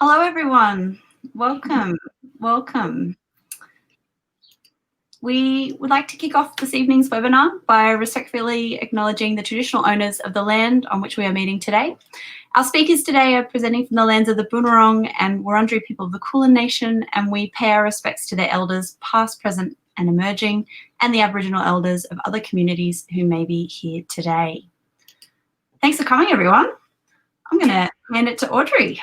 Hello, everyone. Welcome. Welcome. We would like to kick off this evening's webinar by respectfully acknowledging the traditional owners of the land on which we are meeting today. Our speakers today are presenting from the lands of the Boonwurrung and Wurundjeri people of the Kulin Nation, and we pay our respects to their elders, past, present, and emerging, and the Aboriginal elders of other communities who may be here today. Thanks for coming, everyone. I'm going to hand it to Audrey.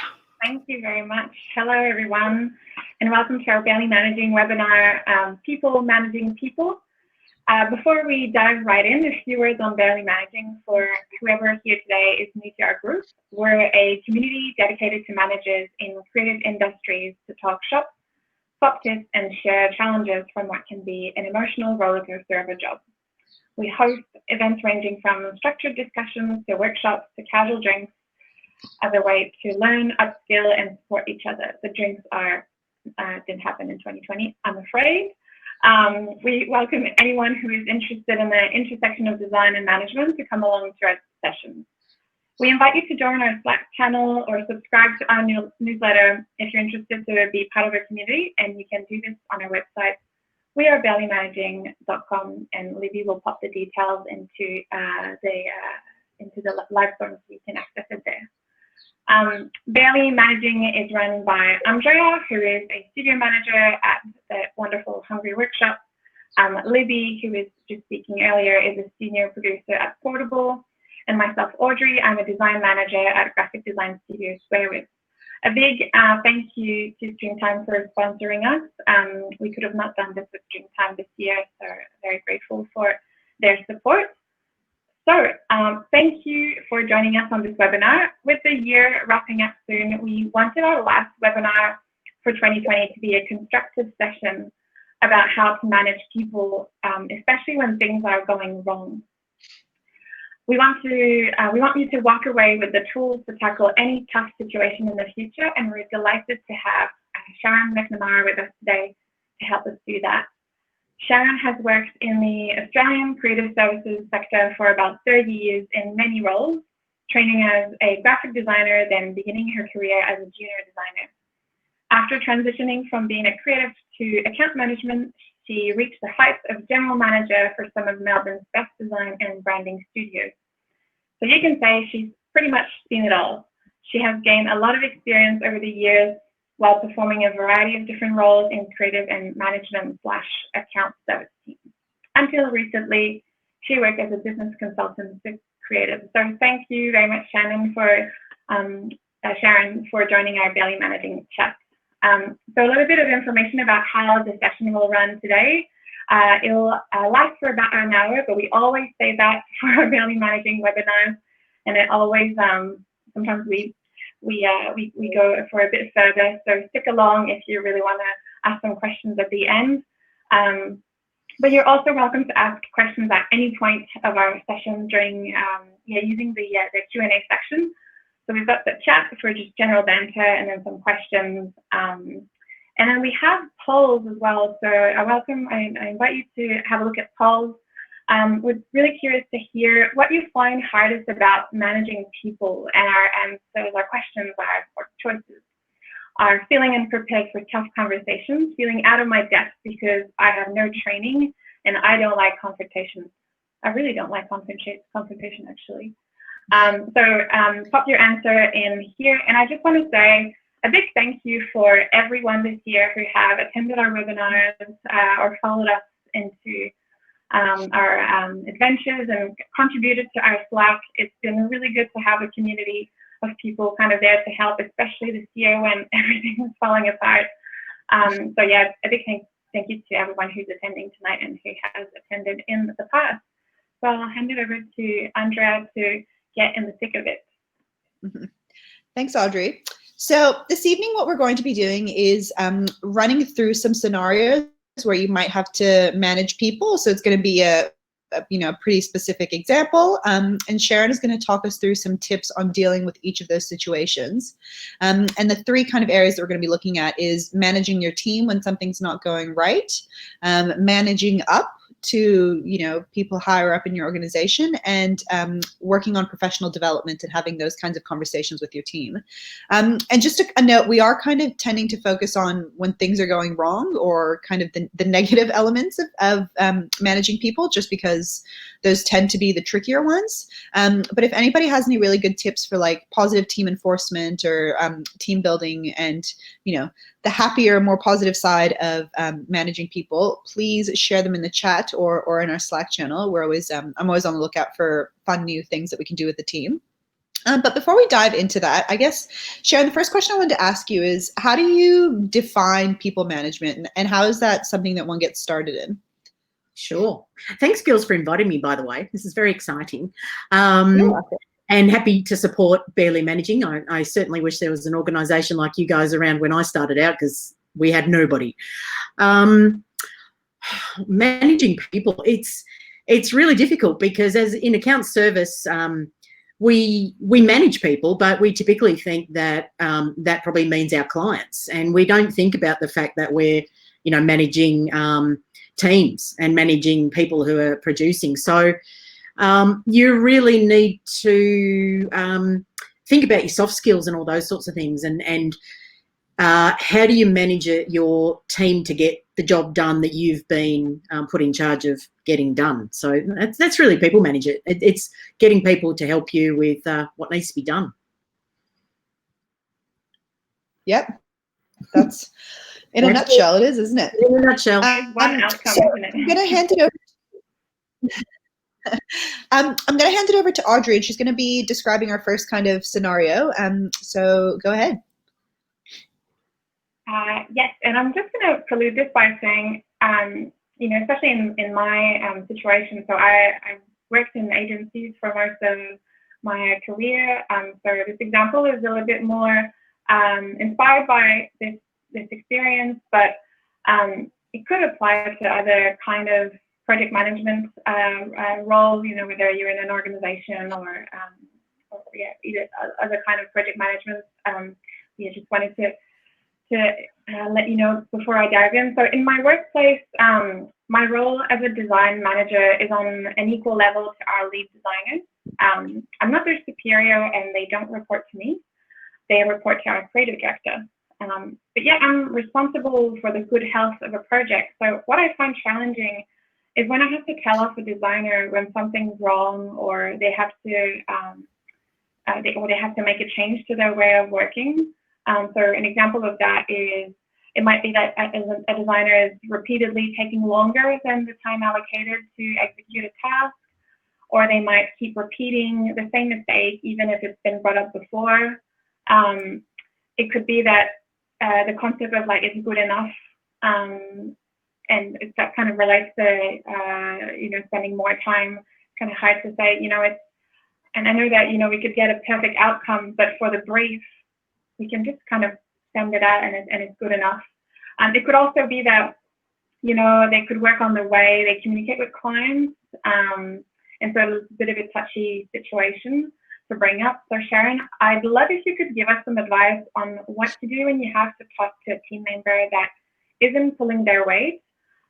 Thank you very much. Hello, everyone, and welcome to our Belly Managing webinar, People Managing People. Before we dive right in, a few words on Belly Managing for whoever here today is new to our group. We're a community dedicated to managers in creative industries to talk shop, swap tips, and share challenges from what can be an emotional rollercoaster of a job. We host events ranging from structured discussions to workshops to casual drinks, as a way to learn, upskill, and support each other. The drinks didn't happen in 2020, I'm afraid. We welcome anyone who is interested in the intersection of design and management to come along to our sessions. We invite you to join our Slack channel or subscribe to our newsletter if you're interested to be part of our community, and you can do this on our website. We are bellymanaging.com, and Libby will pop the details into the live form so you can access it there. Belly Managing is run by Andrea, who is a studio manager at the wonderful Hungry Workshop. Libby, who was just speaking earlier, is a senior producer at Portable. And myself, Audrey, I'm a design manager at graphic design studio Squarewith. A big thank you to Streamtime for sponsoring us. We could have not done this with Streamtime this year, so very grateful for their support. So thank you for joining us on this webinar. With the year wrapping up soon, we wanted our last webinar for 2020 to be a constructive session about how to manage people, especially when things are going wrong. We want you to walk away with the tools to tackle any tough situation in the future, and we're delighted to have Sharon McNamara with us today to help us do that. Sharon has worked in the Australian creative services sector for about 30 years in many roles, training as a graphic designer, then beginning her career as a junior designer. After transitioning from being a creative to account management, she reached the heights of general manager for some of Melbourne's best design and branding studios. So you can say she's pretty much seen it all. She has gained a lot of experience over the years while performing a variety of different roles in creative and management/account service teams. Until recently, she worked as a business consultant with creative. So thank you very much, Sharon, for joining our Belly Managing chat. So a little bit of information about how the session will run today. It'll last for about an hour, but we always say that for our Belly Managing webinars, and it always sometimes we go for a bit further, so stick along if you really want to ask some questions at the end. But you're also welcome to ask questions at any point of our session during using the Q&A section. So we've got the chat for just general banter and then some questions. And then we have polls as well, so I invite you to have a look at polls. We're really curious to hear what you find hardest about managing people, and so our questions or choices are feeling unprepared for tough conversations, feeling out of my depth because I have no training and I don't like confrontation. I really don't like confrontation actually. Pop your answer in here, and I just want to say a big thank you for everyone this year who have attended our webinars or followed us into our adventures and contributed to our Slack. It's been really good to have a community of people kind of there to help, especially this year when everything was falling apart. So yeah, a big thank you to everyone who's attending tonight and who has attended in the past. So I'll hand it over to Andrea to get in the thick of it. Mm-hmm. Thanks, Audrey. So this evening, what we're going to be doing is running through some scenarios where you might have to manage people. So it's going to be a pretty specific example. And Sharon is going to talk us through some tips on dealing with each of those situations. And the three kind of areas that we're going to be looking at is managing your team when something's not going right, managing up to, you know, people higher up in your organization, and working on professional development and having those kinds of conversations with your team. And just a note, we are kind of tending to focus on when things are going wrong, or kind of the negative elements of managing people, just because those tend to be the trickier ones. But if anybody has any really good tips for like positive team enforcement or team building, and, you know, the happier, more positive side of managing people, please share them in the chat or in our Slack channel. We're always, I'm always on the lookout for fun new things that we can do with the team. But before we dive into that, I guess, Sharon, the first question I wanted to ask you is, how do you define people management, and how is that something that one gets started in? Sure. Thanks, girls, for inviting me, by the way. This is very exciting. You're welcome. And happy to support Barely Managing. I certainly wish there was an organisation like you guys around when I started out, because we had nobody. Managing people, it's really difficult, because as in account service, we manage people, but we typically think that that probably means our clients, and we don't think about the fact that we're, you know, managing teams and managing people who are producing. So you really need to think about your soft skills and all those sorts of things, and how do you manage your team to get the job done that you've been put in charge of getting done. So that's really people manage it. It's getting people to help you with what needs to be done. Yep, that's in a nutshell. It is, isn't it? In a nutshell. One outcome, so isn't it? I'm going to hand it over. I'm going to hand it over to Audrey, and she's going to be describing our first kind of scenario. So go ahead. Yes, and I'm just going to prelude this by saying, you know, especially in my situation, so I worked in agencies for most of my career. So this example is a little bit more inspired by this experience, but it could apply to other kind of project management roles, you know, whether you're in an organization or yeah, either other kind of project management. Yeah, just wanted to let you know before I dive in. So in my workplace, my role as a design manager is on an equal level to our lead designers. I'm not their superior, and they don't report to me. They report to our creative director. But yeah, I'm responsible for the good health of a project. So what I find challenging is when I have to tell off a designer when something's wrong, or they have to they have to make a change to their way of working. So an example of that is, it might be that a designer is repeatedly taking longer than the time allocated to execute a task, or they might keep repeating the same mistake even if it's been brought up before. It could be that the concept of like, it's good enough, and that kind of relates to you know, spending more time. Kind of hard to say, you know, it's, and I know that, you know, we could get a perfect outcome, but for the brief, we can just kind of send it out and it's good enough. It could also be that, you know, they could work on the way they communicate with clients. And so it's a bit of a touchy situation to bring up. So Sharon, I'd love if you could give us some advice on what to do when you have to talk to a team member that isn't pulling their weight,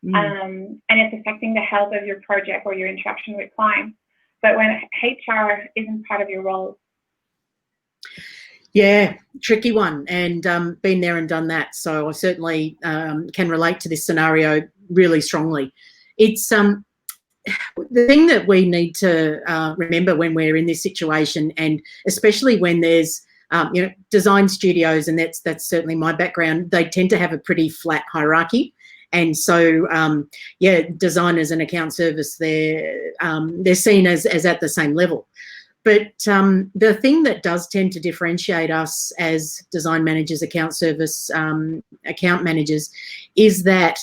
and it's affecting the health of your project or your interaction with clients, but when HR isn't part of your role. Yeah, tricky one, and been there and done that. So I certainly can relate to this scenario really strongly. It's the thing that we need to remember when we're in this situation, and especially when there's you know, design studios, and that's certainly my background. They tend to have a pretty flat hierarchy, and so yeah, designers and account service, they're seen as at the same level. But the thing that does tend to differentiate us as design managers, account service, account managers, is that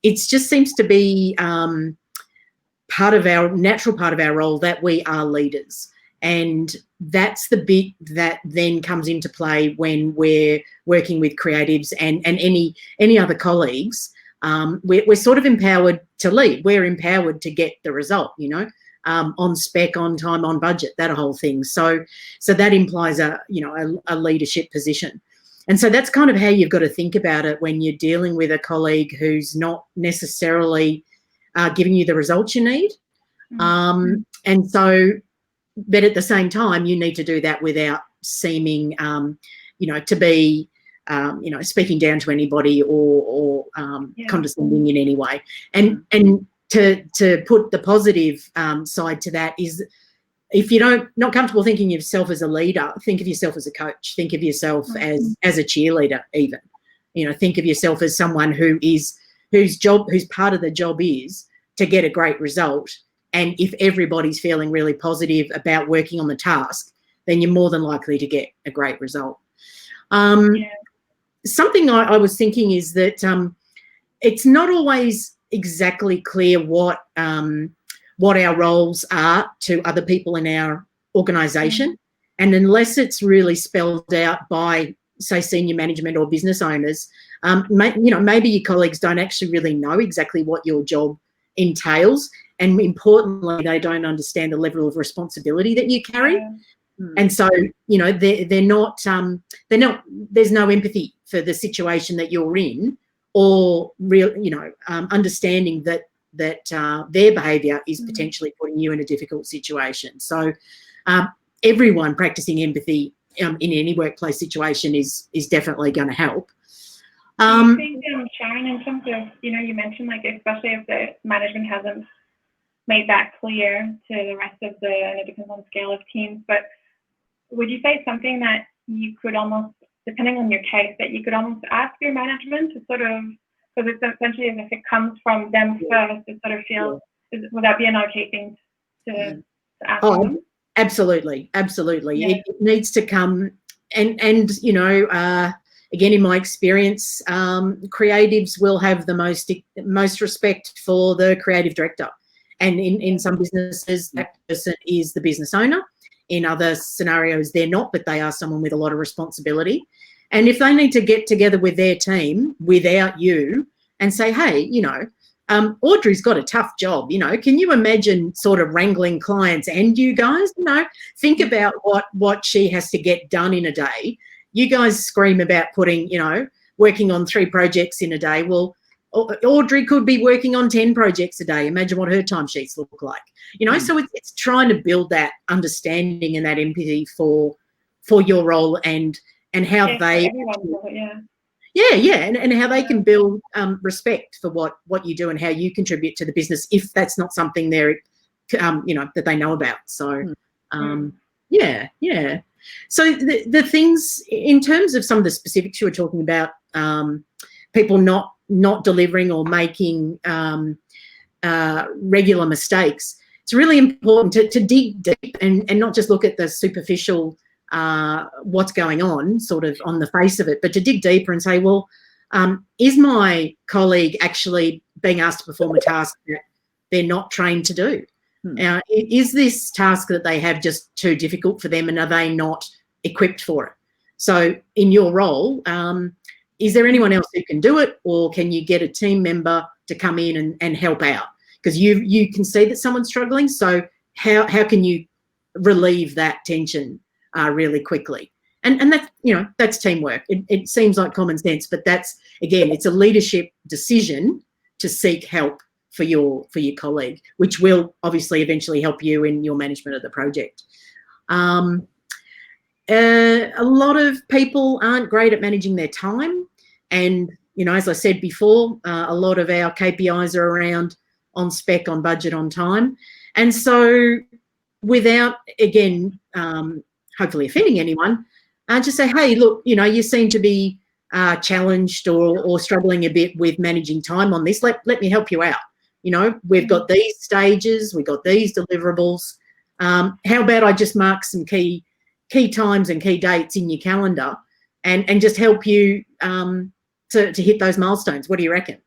it just seems to be part of our natural part of our role that we are leaders. And that's the bit that then comes into play when we're working with creatives and any other colleagues. We're sort of empowered to lead. We're empowered to get the result, you know. On spec, on time, on budget, that whole thing. So that implies a leadership position. And so that's kind of how you've got to think about it when you're dealing with a colleague who's not necessarily giving you the results you need. And so, but at the same time, you need to do that without seeming, to be, speaking down to anybody or condescending in any way. And to put the positive side to that is, if you're not comfortable thinking of yourself as a leader, think of yourself as a coach. Think of yourself as a cheerleader, even. Think of yourself as someone whose part of the job is to get a great result. And if everybody's feeling really positive about working on the task, then you're more than likely to get a great result. Something I was thinking is that it's not always exactly clear what our roles are to other people in our organisation. And unless it's really spelled out by, say, senior management or business owners, maybe your colleagues don't actually really know exactly what your job entails. And importantly, they don't understand the level of responsibility that you carry. And so, they're not, there's no empathy for the situation that you're in, or understanding that their behaviour is potentially putting you in a difficult situation. So everyone practicing empathy in any workplace situation is definitely going to help. I think, Sharon, in terms of, you mentioned, especially if the management hasn't made that clear to the rest of and it depends on the scale of teams, but would you say something that you could almost, depending on your case, that you could almost ask your management to sort of, because it's essentially as if it comes from them first, it sort of feels, would that be an okay thing to ask them? Absolutely. It needs to come, and again, in my experience, creatives will have the most respect for the creative director. And in some businesses, that person is the business owner. In other scenarios, they're not, but they are someone with a lot of responsibility. And if they need to get together with their team without you and say, hey, Audrey's got a tough job, can you imagine sort of wrangling clients and you guys, think about what she has to get done in a day. You guys scream about putting, working on 3 projects in a day. Well, Audrey could be working on 10 projects a day. Imagine what her timesheets look like. So it's trying to build that understanding and that empathy for your role and how they and how they can build respect for what you do and how you contribute to the business, if that's not something they're that they know about. So so the things in terms of some of the specifics you were talking about, people not delivering or making regular mistakes, it's really important to dig deep and not just look at the superficial what's going on sort of on the face of it, but to dig deeper and say, well, is my colleague actually being asked to perform a task that they're not trained to do? Is this task that they have just too difficult for them, and are they not equipped for it? So in your role, is there anyone else who can do it, or can you get a team member to come in and help out? Because you can see that someone's struggling, so how can you relieve that tension really quickly? And that's, that's teamwork. It seems like common sense, but that's, again, it's a leadership decision to seek help for your colleague, which will obviously eventually help you in your management of the project. A lot of people aren't great at managing their time. And, as I said before, a lot of our KPIs are around on spec, on budget, on time. And so without, again, hopefully offending anyone, just say, hey, look, you seem to be challenged or struggling a bit with managing time on this. Let me help you out. We've got these stages, we've got these deliverables. How about I just mark some key times and key dates in your calendar and just help you to hit those milestones? What do you reckon?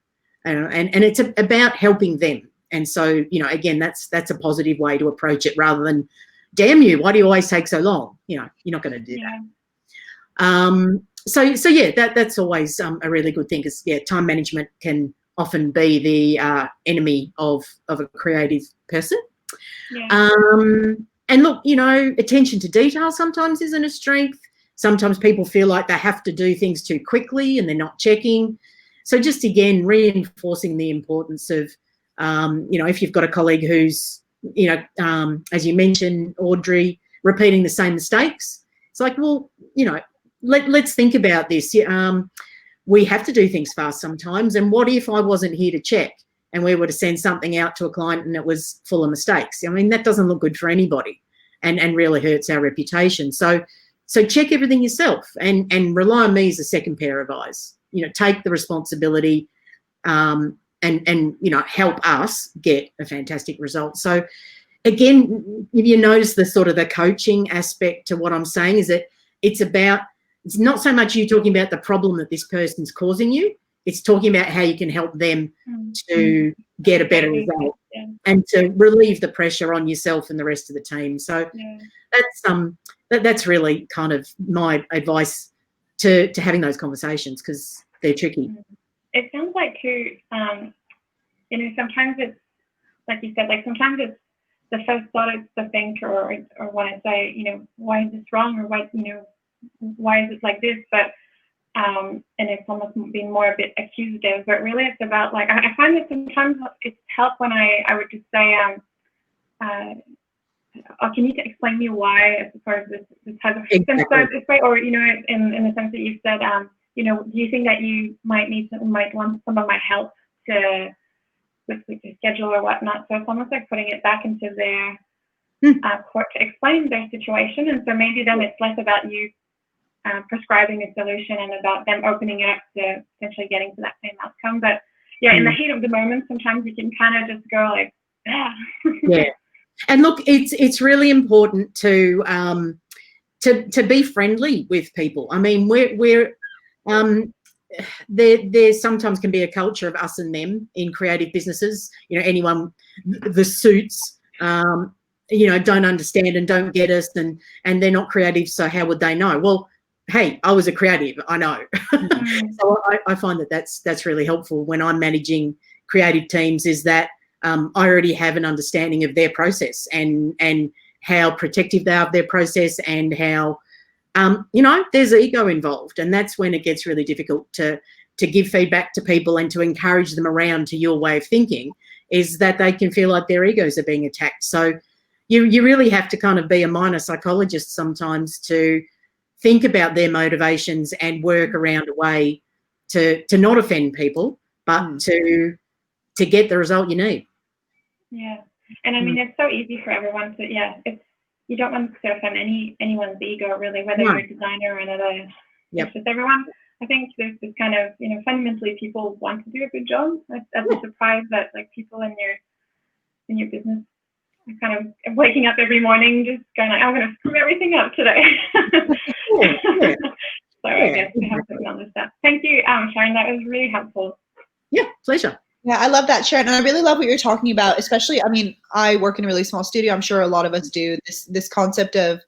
And it's about helping them. And so, again, that's a positive way to approach it, rather than, damn you, why do you always take so long? You're not going to do that. So yeah, that's always a really good thing, because time management can often be the enemy of a creative person. And look, attention to detail sometimes isn't a strength. Sometimes people feel like they have to do things too quickly and they're not checking. So just, again, reinforcing the importance of If you've got a colleague who's, as you mentioned, Audrey, repeating the same mistakes, it's like, well, let's think about this. We have to do things fast sometimes. And what if I wasn't here to check and we were to send something out to a client and it was full of mistakes? I mean, that doesn't look good for anybody and really hurts our reputation. So check everything yourself and rely on me as a second pair of eyes. Take the responsibility and help us get a fantastic result. So again, if you notice the sort of the coaching aspect to what I'm saying is that it's not so much you talking about the problem that this person's causing you, it's talking about how you can help them to get a better result and to relieve the pressure on yourself and the rest of the team. So that's really kind of my advice to having those conversations, because they're tricky. It sounds like too, sometimes it's, like you said, like sometimes it's the first thought is to think or want to say, why is this wrong, or why is it like this? But and it's almost been more a bit accusative, but really it's about, like, I find that sometimes it's helped when I would just say, can you explain to me why, as far as this has a this way, or in the sense that you said, do you think that you might want some of my help with the schedule or whatnot? So it's almost like putting it back into their court to explain their situation, and so maybe then it's less about you prescribing a solution and about them opening it up to potentially getting to that same outcome. But in the heat of the moment, sometimes we can kind of just go like, yeah. And look, it's really important to be friendly with people. I mean, there sometimes can be a culture of us and them in creative businesses. Anyone, the suits, don't understand and don't get us, and they're not creative, so how would they know? Well, hey, I was a creative, I know. So I find that's really helpful when I'm managing creative teams, is that I already have an understanding of their process and how protective they are of their process, and how there's ego involved, and that's when it gets really difficult to give feedback to people and to encourage them around to your way of thinking, is that they can feel like their egos are being attacked. So you really have to kind of be a minor psychologist sometimes to think about their motivations and work around a way to not offend people, but to get the result you need. Yeah, and I mean, it's so easy for everyone to, you don't want to offend anyone's ego, really, whether you're a designer or another. It's just everyone. I think there's this kind of, fundamentally people want to do a good job. I'd be surprised that, like, people in your business are kind of waking up every morning just going like, I'm going to screw everything up today. So I guess we have to acknowledge that. Thank you, Sharon. That was really helpful. Yeah, pleasure. Yeah, I love that, Sharon. And I really love what you're talking about, especially, I mean, I work in a really small studio. I'm sure a lot of us do. This concept of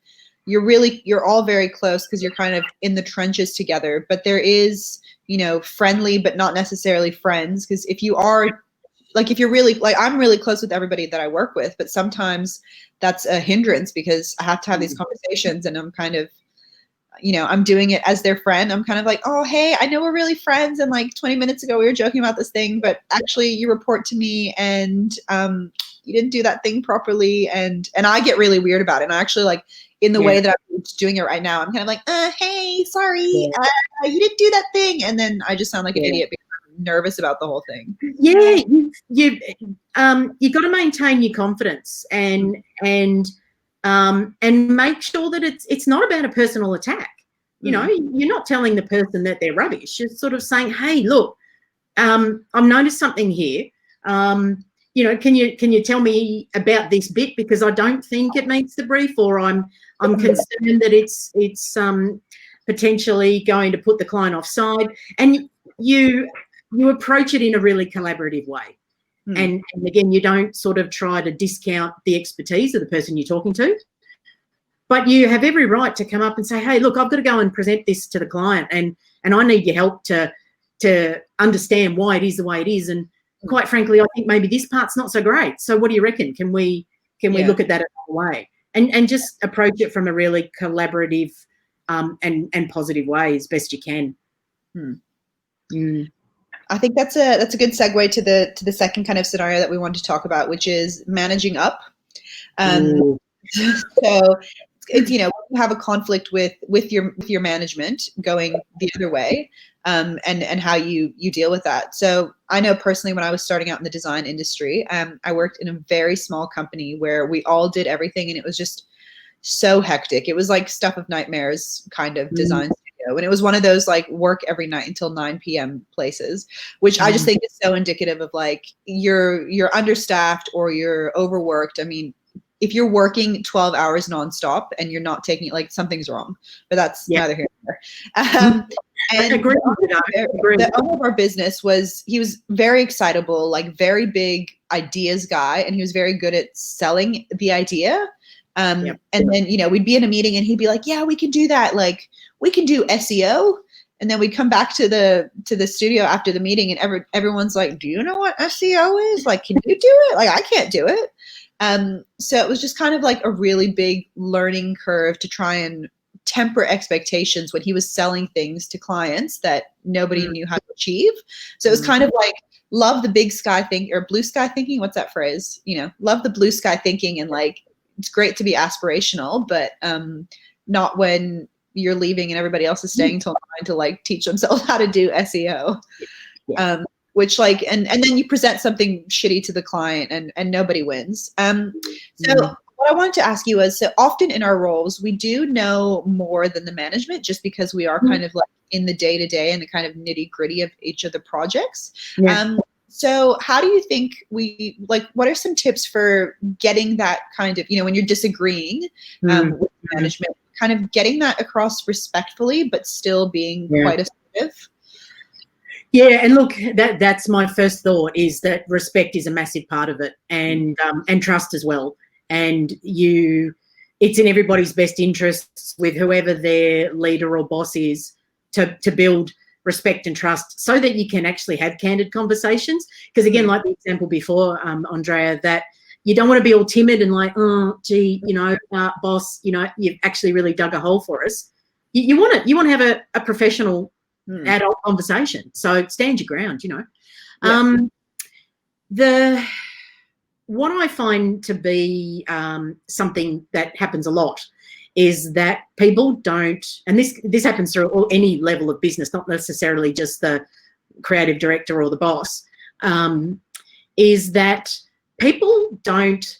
you're all very close because you're kind of in the trenches together, but there is, friendly, but not necessarily friends. Because if you're really, like, I'm really close with everybody that I work with, but sometimes that's a hindrance because I have to have these conversations, and I'm kind of, I'm doing it as their friend. I'm kind of like, oh, hey, I know we're really friends, and like 20 minutes ago we were joking about this thing, but actually you report to me and you didn't do that thing properly, and I get really weird about it. And I actually, like, in the way that I'm doing it right now, I'm kind of like, hey, sorry, you didn't do that thing, and then I just sound like an idiot because I'm nervous about the whole thing. Yeah, you got to maintain your confidence and make sure that it's not about a personal attack. You're not telling the person that they're rubbish. You're sort of saying, hey, look, I've noticed something here. Can you tell me about this bit, because I don't think it meets the brief, or I'm concerned that it's potentially going to put the client offside. And you approach it in a really collaborative way. And again, you don't sort of try to discount the expertise of the person you're talking to, but you have every right to come up and say, hey, look, I've got to go and present this to the client, and I need your help to understand why it is the way it is. And quite frankly, I think maybe this part's not so great. So what do you reckon? Can we look at that another way? And just approach it from a really collaborative and positive way as best you can. I think that's a good segue to the second kind of scenario that we want to talk about, which is managing up. So it's, you have a conflict with your management going the other way, and how you deal with that. So I know personally, when I was starting out in the design industry, I worked in a very small company where we all did everything, and it was just so hectic. It was like stuff of nightmares kind of design studio, and it was one of those like work every night until 9 p.m. places, which I just think is so indicative of like you're understaffed or you're overworked. I mean, if you're working 12 hours nonstop and you're not taking it, like something's wrong, but that's neither here nor there. And the owner of our business he was very excitable, like very big ideas guy. And he was very good at selling the idea. And then, we'd be in a meeting and he'd be like, yeah, we can do that. Like we can do SEO. And then we'd come back to the studio after the meeting and everyone's like, do you know what SEO is? Like, can you do it? Like, I can't do it. So it was just kind of like a really big learning curve to try and temper expectations when he was selling things to clients that nobody knew how to achieve. So it was kind of like, love the big sky thing or blue sky thinking. What's that phrase? Love the blue sky thinking, and like, it's great to be aspirational, but not when you're leaving and everybody else is staying until 9 to like teach themselves how to do SEO. Which like, and then you present something shitty to the client and nobody wins. So what I wanted to ask you was, so often in our roles, we do know more than the management just because we are kind of like in the day-to-day and the kind of nitty-gritty of each of the projects. So how do you think what are some tips for getting that kind of, when you're disagreeing with management, kind of getting that across respectfully, but still being quite assertive? Yeah, and look, that's my first thought, is that respect is a massive part of it, and trust as well. And it's in everybody's best interests with whoever their leader or boss is to build respect and trust so that you can actually have candid conversations. Because again, like the example before, Andrea, that you don't want to be all timid and like, oh, gee, boss, you've actually really dug a hole for us. You want to have a professional adult conversation. So stand your ground, What I find to be something that happens a lot is that people don't, and this happens through any level of business, not necessarily just the creative director or the boss, is that if people don't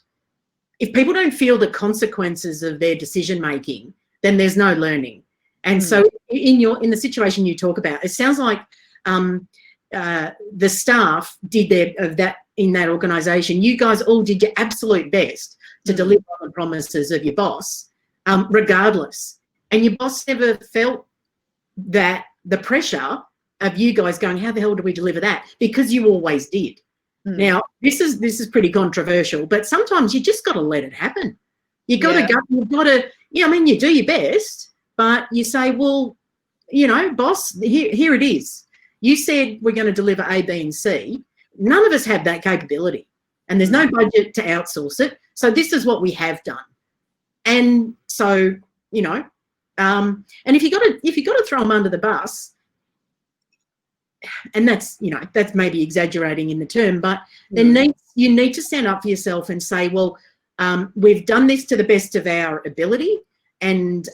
feel the consequences of their decision making, then there's no learning. And so in the situation you talk about, it sounds like the staff did in that organisation. You guys all did your absolute best to deliver on the promises of your boss, regardless. And your boss never felt that the pressure of you guys going, how the hell do we deliver that? Because you always did. Now, this is pretty controversial, but sometimes you just got to let it happen. You've got to, you do your best. But you say, well, boss, here it is. You said we're going to deliver A, B, and C. None of us have that capability, and there's no budget to outsource it. So this is what we have done. And so, and if you got to throw them under the bus, and that's maybe exaggerating in the term, but then you need to stand up for yourself and say, well, we've done this to the best of our ability. And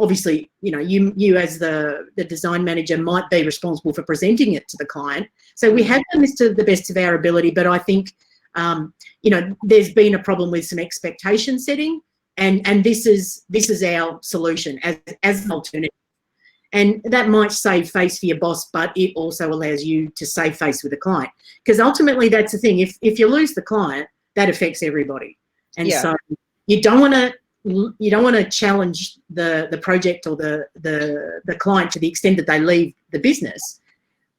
obviously, you as the design manager might be responsible for presenting it to the client. So we have done this to the best of our ability, but I think, there's been a problem with some expectation setting, and this is our solution as an alternative. And that might save face for your boss, but it also allows you to save face with the client. Because ultimately, that's the thing. If you lose the client, that affects everybody. And so you don't want to challenge the project or the client to the extent that they leave the business,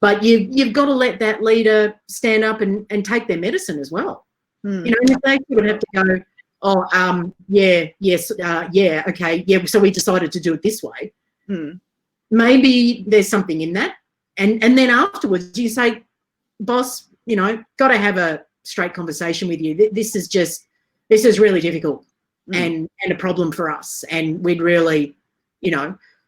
but you've got to let that leader stand up and take their medicine as well. And if they would have to go, okay, so we decided to do it this way. Maybe there's something in that, and then afterwards you say, boss, got to have a straight conversation with you. This is really difficult. And a problem for us, and we'd really,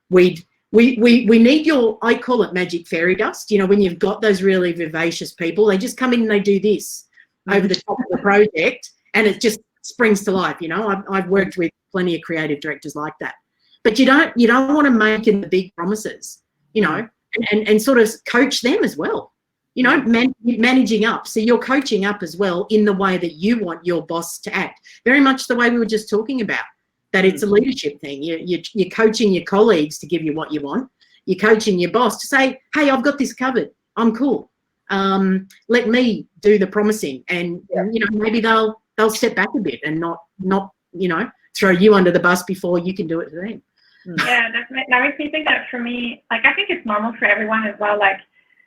we'd we need your, I call it magic fairy dust. You know, when you've got those really vivacious people, they just come in and they do this over the top of the project, and it just springs to life. You know, I've worked with plenty of creative directors like that. But you don't want to make the big promises, you know, and sort of coach them as well. You know, managing up. So you're coaching up as well in the way that you want your boss to act. Very much the way we were just talking about, that it's a leadership thing. You're coaching your colleagues to give you what you want. You're coaching your boss to say, hey, I've got this covered. I'm cool. Let me do the promising. And, you know, maybe they'll step back a bit and not, you know, throw you under the bus before you can do it to them. Yeah, that makes me think that for me, like, I think it's normal for everyone as well. Like,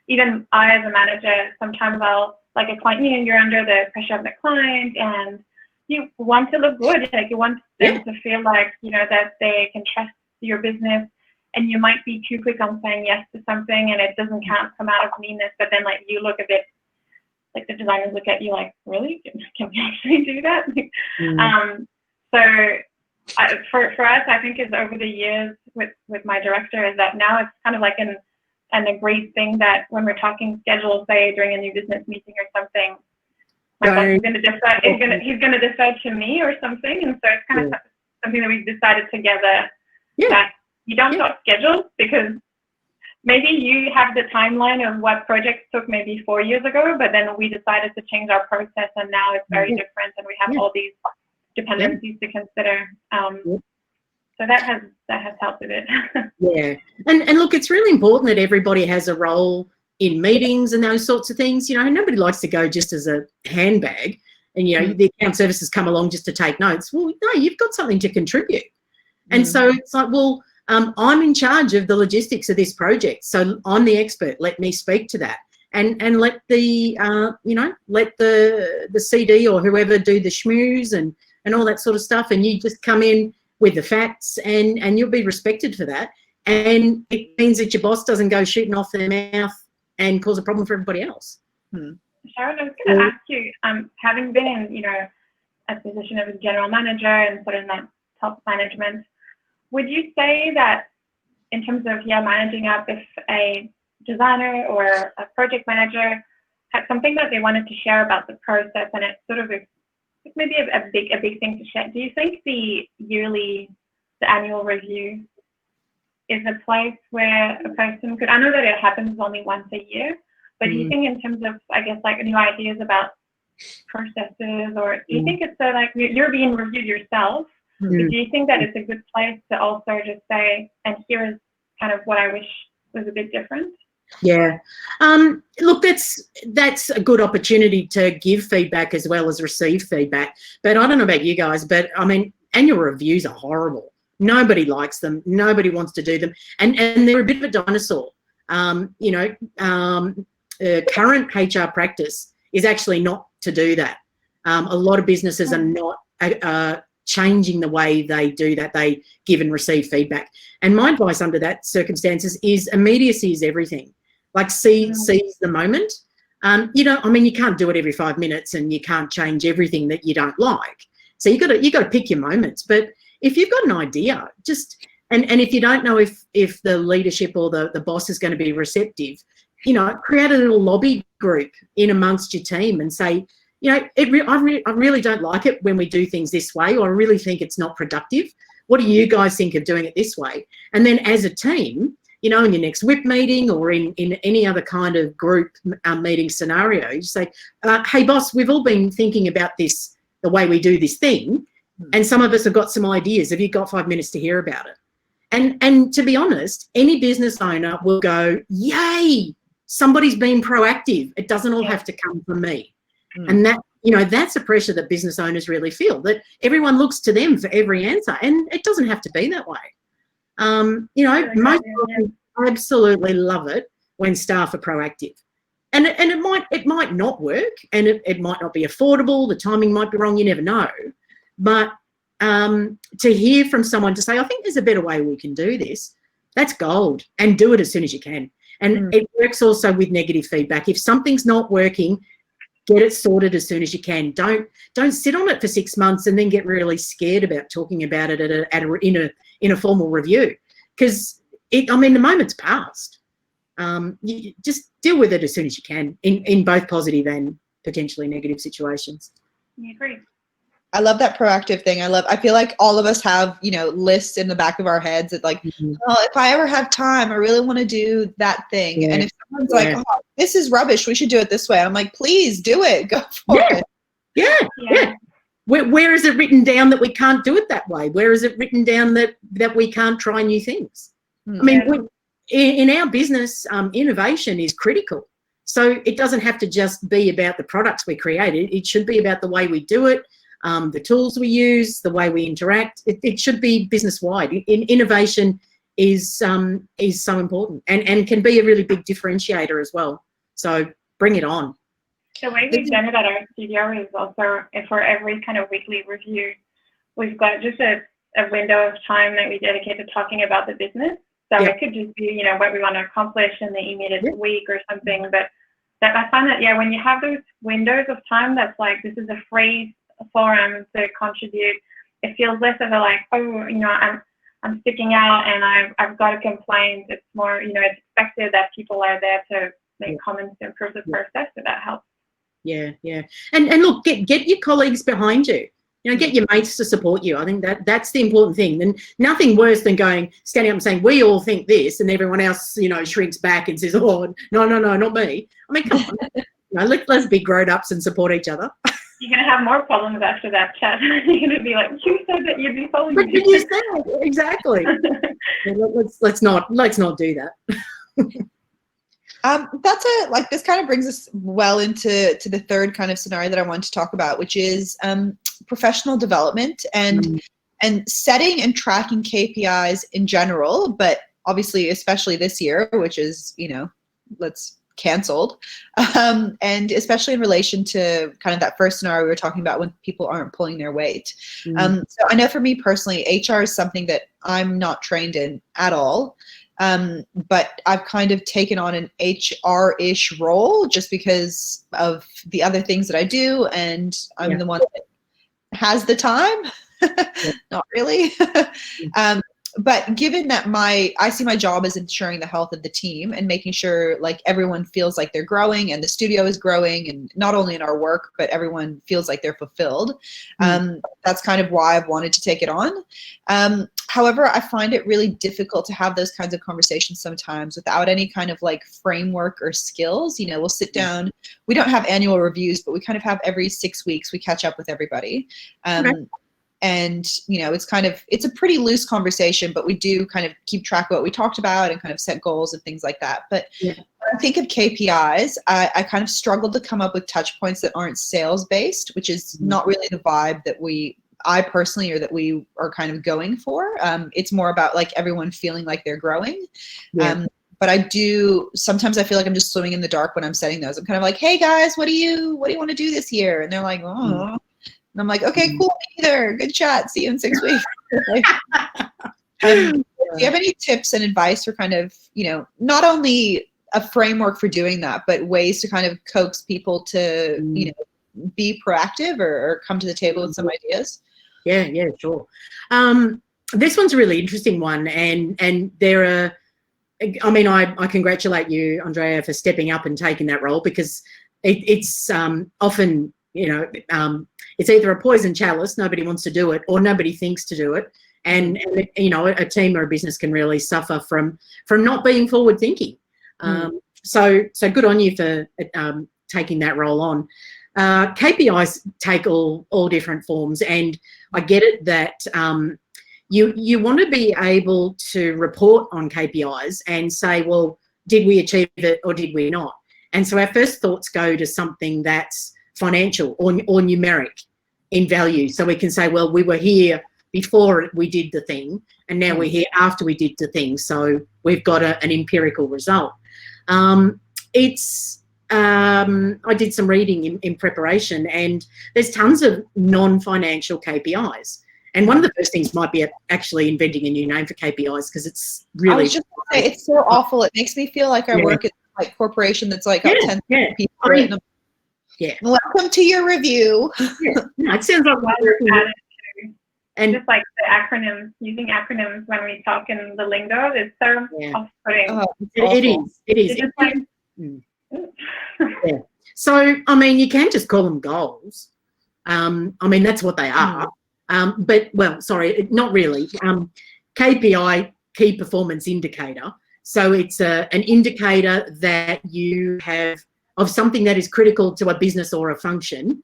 even I, as a manager, sometimes I'll, like, a client, you know, you're under the pressure of the client and you want to look good. Like, you want them to feel like, you know, that they can trust your business, and you might be too quick on saying yes to something and it doesn't come out of meanness, but then, like, you look a bit, like, the designers look at you like, really? Can we actually do that? For us, I think is over the years with my director is that now it's kind of like an agreed thing that when we're talking schedules, say during a new business meeting or something, my boss is going to decide, he's going to decide to me or something, and so it's kind of something that we've decided together that you don't talk schedules, because maybe you have the timeline of what projects took maybe 4 years ago, but then we decided to change our process and now it's very different and we have all these dependencies to consider. So that has helped a bit. And look, it's really important that everybody has a role in meetings and those sorts of things. You know, nobody likes to go just as a handbag and, you know, the account services come along just to take notes. Well, no, you've got something to contribute. And so it's like, well, I'm in charge of the logistics of this project, so I'm the expert. Let me speak to that, and let the you know, let the CD or whoever do the schmooze and all that sort of stuff, and you just come in with the facts, and you'll be respected for that. And it means that your boss doesn't go shooting off their mouth and cause a problem for everybody else. Sharon, I was going to ask you, having been in, you know, a position of a general manager and sort of in that top management, would you say that in terms of managing up, if a designer or a project manager had something that they wanted to share about the process, and it's sort of maybe a big thing to share, do you think the annual review is a place where a person could, I know that it happens only once a year, but do you think in terms of, I guess, like new ideas about processes, or do you think it's like you're being reviewed yourself? Do you think that it's a good place to also just say, and here is kind of what I wish was a bit different? Yeah. Look, that's a good opportunity to give feedback as well as receive feedback. But I don't know about you guys, but I mean, annual reviews are horrible. Nobody likes them. Nobody wants to do them. And they're a bit of a dinosaur. You know, current HR practice is actually not to do that. A lot of businesses are not changing the way they do that. They give and receive feedback. And my advice under that circumstances is immediacy is everything. Like seize the moment. You know, I mean, you can't do it every 5 minutes, and you can't change everything that you don't like. So you got to pick your moments. But if you've got an idea, just and if you don't know if the leadership or the boss is going to be receptive, you know, create a little lobby group in amongst your team and say, you know, I really don't like it when we do things this way, or I really think it's not productive. What do you guys think of doing it this way? And then as a team, you know, in your next WIP meeting or in any other kind of group meeting scenario, you say, hey, boss, we've all been thinking about this, the way we do this thing, and some of us have got some ideas. Have you got 5 minutes to hear about it? And to be honest, any business owner will go, yay, somebody's been proactive. It doesn't all have to come from me. And that, you know, that's a pressure that business owners really feel, that everyone looks to them for every answer, and it doesn't have to be that way. You know, most people absolutely love it when staff are proactive, and it might not work, and it might not be affordable. The timing might be wrong. You never know, but to hear from someone to say, I think there's a better way we can do this, that's gold, and do it as soon as you can. And it works also with negative feedback. If something's not working, get it sorted as soon as you can. Don't sit on it for 6 months and then get really scared about talking about it in a formal review, because I mean, the moment's passed. You just deal with it as soon as you can in both positive and potentially negative situations. I agree. I love that proactive thing. I feel like all of us have, lists in the back of our heads that like, oh, if I ever have time, I really want to do that thing. Yeah. And if someone's like, oh, this is rubbish, we should do it this way. I'm like, please do it. Go for it. Yeah. Where is it written down that we can't do it that way? Where is it written down that we can't try new things? I mean, in our business, innovation is critical. So it doesn't have to just be about the products we create. It should be about the way we do it, the tools we use, the way we interact. It should be business-wide. Innovation is so important and can be a really big differentiator as well. So bring it on. The way we've done it at our studio is also for every kind of weekly review, we've got just a window of time that we dedicate to talking about the business. So it could just be, what we want to accomplish in the immediate week or something. But that I find that, when you have those windows of time, that's like, this is a free forum to contribute. It feels less of a like, oh, I'm sticking out and I've got a complaint. It's more, it's expected that people are there to make comments to improve the process. So that helps. Yeah. And look, get your colleagues behind you. Get your mates to support you. I think that's the important thing. And nothing worse than standing up and saying, we all think this, and everyone else, shrinks back and says, oh, no, not me. I mean, come on. Let's be grown-ups and support each other. You're going to have more problems after that chat. You're going to be like, you said that you'd be following me. You said, exactly. Let's not do that. This kind of brings us well into the third kind of scenario that I want to talk about, which is professional development and setting and tracking KPIs in general, but obviously, especially this year, which is, canceled. And especially in relation to kind of that first scenario we were talking about when people aren't pulling their weight. So I know for me personally, HR is something that I'm not trained in at all. But I've kind of taken on an HR-ish role just because of the other things that I do, and I'm the one that has the time. Not really. But given that I see my job as ensuring the health of the team and making sure like everyone feels like they're growing and the studio is growing, and not only in our work, but everyone feels like they're fulfilled. That's kind of why I've wanted to take it on. However, I find it really difficult to have those kinds of conversations sometimes without any kind of like framework or skills. We'll sit down. We don't have annual reviews, but we kind of have every 6 weeks, we catch up with everybody. And, it's a pretty loose conversation, but we do kind of keep track of what we talked about and kind of set goals and things like that. But when I think of KPIs, I kind of struggled to come up with touch points that aren't sales based, which is not really the vibe that I personally, or that we are kind of going for. It's more about like everyone feeling like they're growing. But sometimes I feel like I'm just swimming in the dark when I'm setting those. I'm kind of like, hey guys, what do you want to do this year? And they're like, oh. And I'm like, okay, cool, me either. Good chat. See you in 6 weeks. Do you have any tips and advice for kind of, not only a framework for doing that, but ways to kind of coax people to, be proactive or come to the table with some ideas? Yeah, sure. This one's a really interesting one, and there are. I mean, I congratulate you, Andrea, for stepping up and taking that role, because it's often, it's either a poison chalice, nobody wants to do it, or nobody thinks to do it. And a team or a business can really suffer from not being forward thinking. So good on you for taking that role on. KPIs take all different forms, and I get it that you want to be able to report on KPIs and say, well, did we achieve it or did we not? And so our first thoughts go to something that's financial or numeric in value. So we can say, well, we were here before we did the thing, and now we're here after we did the thing. So we've got an empirical result. I did some reading in preparation, and there's tons of non-financial KPIs. And one of the first things might be actually inventing a new name for KPIs, because it's really... I was just going to say, it's so awful. It makes me feel like I work at like corporation that's like got 10 people. Right? Welcome to your review. No, it sounds like And just like the acronyms, using acronyms when we talk in the lingo is so Yeah. off-putting. Oh, it is. It's just like, Yeah. So, I mean, you can just call them goals. I mean, that's what they are. But, well, sorry, not really. KPI, key performance indicator. So it's an indicator that you have of something that is critical to a business or a function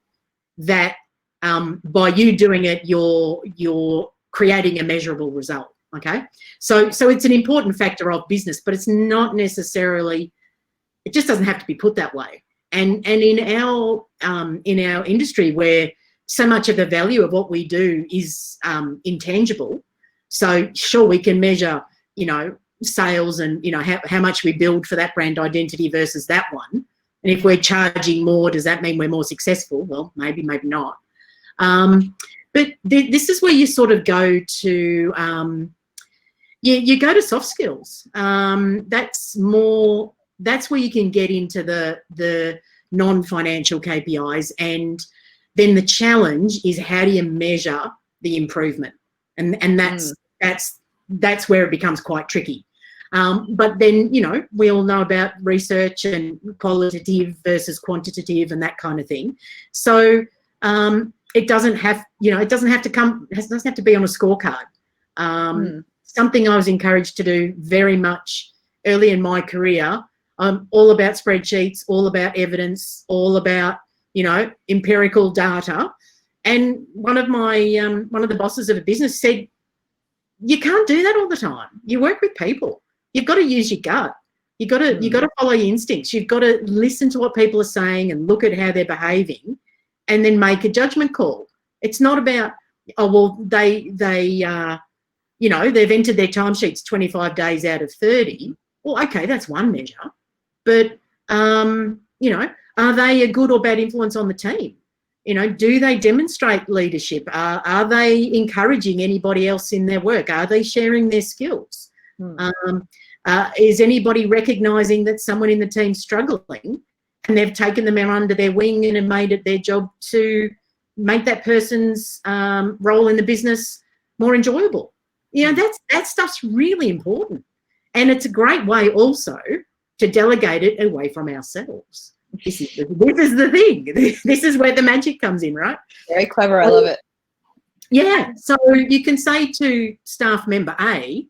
that by you doing it, you're creating a measurable result. Okay. So it's an important factor of business, but it's not necessarily, it just doesn't have to be put that way. And in our industry, where so much of the value of what we do is intangible, so sure, we can measure, you know, sales and, you know, how much we build for that brand identity versus that one. And if we're charging more, does that mean we're more successful? Well, maybe, maybe not. But this is where you sort of go to, you go to soft skills. That's where you can get into the non-financial KPIs, and then the challenge is, how do you measure the improvement? And that's where it becomes quite tricky. But then, you know, we all know about research and qualitative versus quantitative and that kind of thing. So it doesn't have, you know, it doesn't have to be on a scorecard. Something I was encouraged to do very much early in my career. All about spreadsheets, all about evidence, all about, you know, empirical data. And one of the bosses of a business said, you can't do that all the time. You work with people. You've got to use your gut. You've got to follow your instincts. You've got to listen to what people are saying and look at how they're behaving, and then make a judgment call. It's not about, oh, well, they you know, they've entered their timesheets 25 days out of 30. Well, okay, that's one measure. But, you know, are they a good or bad influence on the team? You know, do they demonstrate leadership? Are they encouraging anybody else in their work? Are they sharing their skills? Is anybody recognising that someone in the team's struggling and they've taken them under their wing and have made it their job to make that person's role in the business more enjoyable? You know, that stuff's really important. And it's a great way also to delegate it away from ourselves. This is the thing. This is where the magic comes in, right? Very clever. I love it. Yeah. So you can say to staff member A,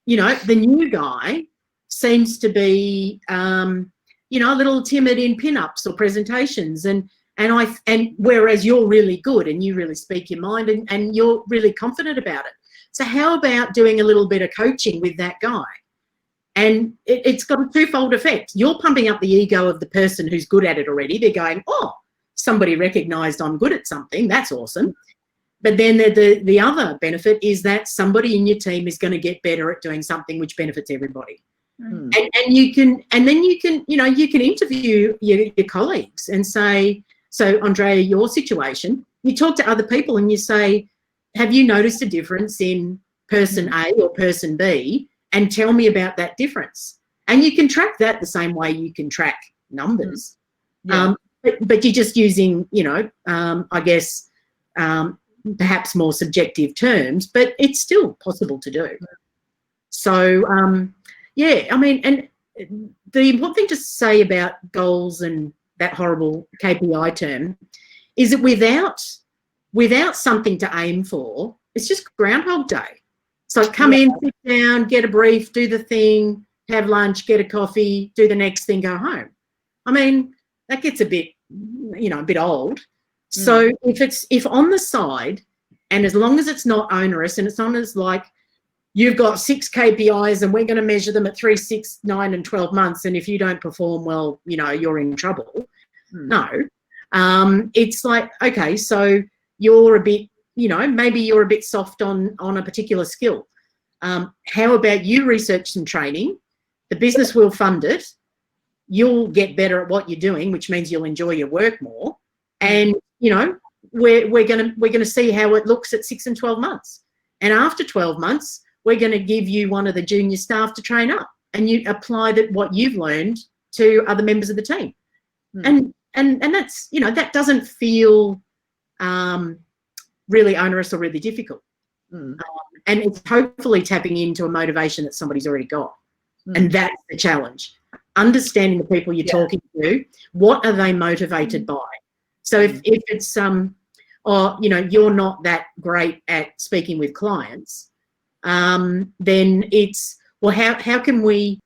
you know, the new guy seems to be, you know, a little timid in pin-ups or presentations, and whereas you're really good and you really speak your mind and you're really confident about it. So how about doing a little bit of coaching with that guy? And it's got a twofold effect. You're pumping up the ego of the person who's good at it already. They're going, oh, somebody recognised I'm good at something. That's awesome. But then the other benefit is that somebody in your team is going to get better at doing something which benefits everybody. And then you can interview your colleagues and say, so Andrea, your situation, you talk to other people and you say, have you noticed a difference in person A or person B? And tell me about that difference. And you can track that the same way you can track numbers. But you're just using, you know, I guess, perhaps more subjective terms, but it's still possible to do. So, yeah, I mean, and the important thing to say about goals and that horrible KPI term is that without something to aim for, it's just Groundhog Day. So come in, sit down, get a brief, do the thing, have lunch, get a coffee, do the next thing, go home. I mean, that gets a bit, you know, a bit old. So if on the side, and as long as it's not onerous and it's not as like you've got 6 KPIs and we're going to measure them at 3, 6, 9 and 12 months, and if you don't perform well, you know, you're in trouble. No. It's like, okay, so you're a bit, you know, maybe you're a bit soft on a particular skill. How about you research some training? The business will fund it. You'll get better at what you're doing, which means you'll enjoy your work more. And, you know, we're gonna see how it looks at 6 and 12 months. And after 12 months, we're going to give you one of the junior staff to train up, and you apply what you've learned to other members of the team. And that's, you know, that doesn't feel really onerous or really difficult. Mm. And it's hopefully tapping into a motivation that somebody's already got. And that's the challenge. Understanding the people you're talking to, what are they motivated by? So if it's or you're not that great at speaking with clients, then it's, well, how can we,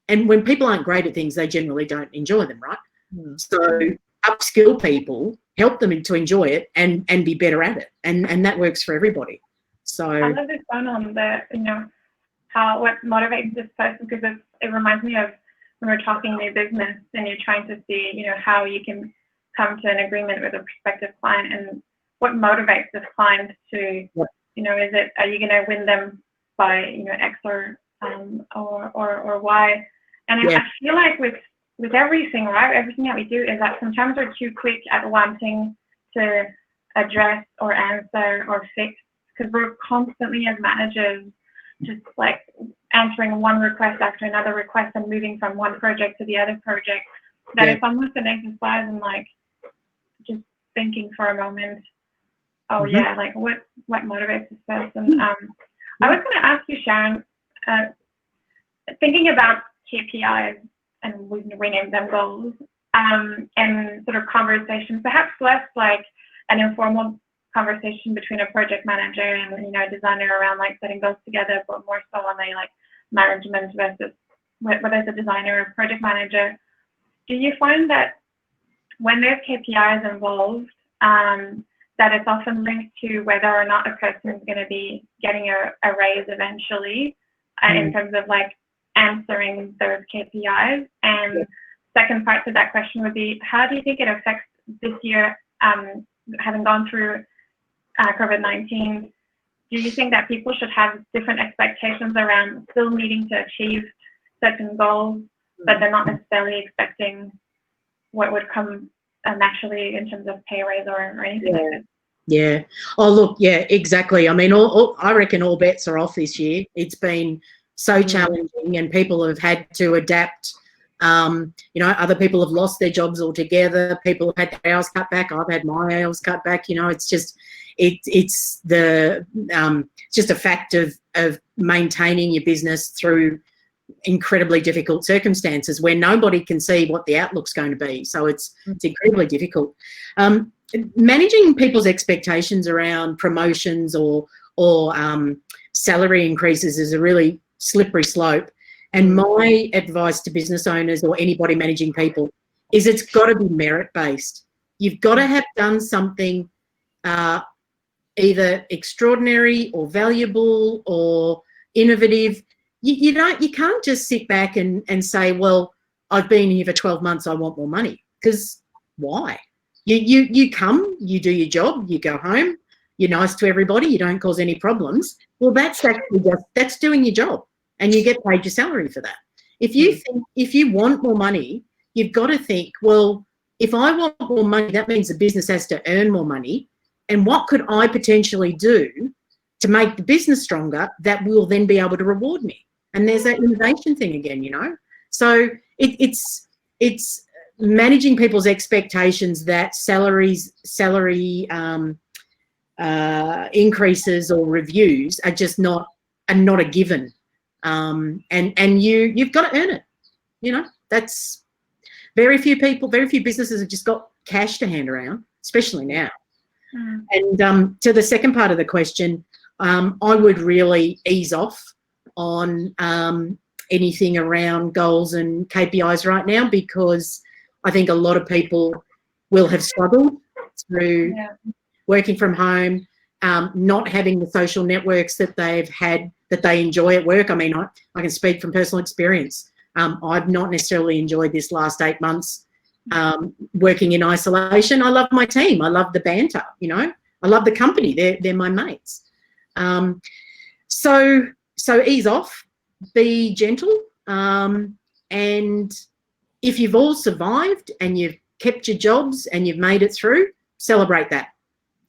and when people aren't great at things, they generally don't enjoy them, right? So upskill people, help them to enjoy it and be better at it, and that works for everybody. So I love this one on the what motivates this person, because it reminds me of when we're talking new business and you're trying to see how you can come to an agreement with a prospective client, and what motivates this client to is it, are you going to win them by X or Y? And I feel like with everything, right, everything that we do is that sometimes we're too quick at wanting to address or answer or fix, because we're constantly as managers just like answering one request after another request and moving from one project to the other project, that it's almost an exercise in like just thinking for a moment, like what motivates this person. I was going to ask you, Sharon, thinking about KPIs, and we've renamed them goals, and sort of conversations, perhaps less like an informal conversation between a project manager and a designer around like setting goals together, but more so on a like management versus whether it's a designer or project manager. Do you find that when there's KPIs involved, that it's often linked to whether or not a person is going to be getting a raise eventually, in terms of like answering those KPIs? And second part to that question would be, how do you think it affects this year, having gone through COVID-19? Do you think that people should have different expectations around still needing to achieve certain goals, but they're not necessarily expecting what would come naturally in terms of pay raise or anything like that? Yeah. Oh, look, yeah, exactly. I mean, I reckon all bets are off this year. It's been so challenging, and people have had to adapt. Other people have lost their jobs altogether. People have had their hours cut back. I've had my hours cut back. It's just, it's just a fact of maintaining your business through incredibly difficult circumstances where nobody can see what the outlook's going to be. So it's incredibly difficult. Managing people's expectations around promotions or salary increases is a really slippery slope. And my advice to business owners or anybody managing people is it's got to be merit-based. You've got to have done something either extraordinary or valuable or innovative. You can't just sit back and say, well, I've been here for 12 months, I want more money. Because why? You come, you do your job, you go home, you're nice to everybody, you don't cause any problems. Well, that's actually that's doing your job, and you get paid your salary for that. If you want more money, you've got to think, well, if I want more money, that means the business has to earn more money. And what could I potentially do to make the business stronger that will then be able to reward me? And there's that innovation thing again, So it's managing people's expectations that salary increases or reviews are just not a given, and you've got to earn it. That's very few businesses have just got cash to hand around, especially now. And to the second part of the question, I would really ease off on anything around goals and KPIs right now, because I think a lot of people will have struggled through working from home, not having the social networks that they've had, that they enjoy at work. I mean, I can speak from personal experience. I've not necessarily enjoyed this last 8 months working in isolation. I love my team. I love the banter, I love the company. They're my mates. So ease off, be gentle, and if you've all survived and you've kept your jobs and you've made it through, celebrate that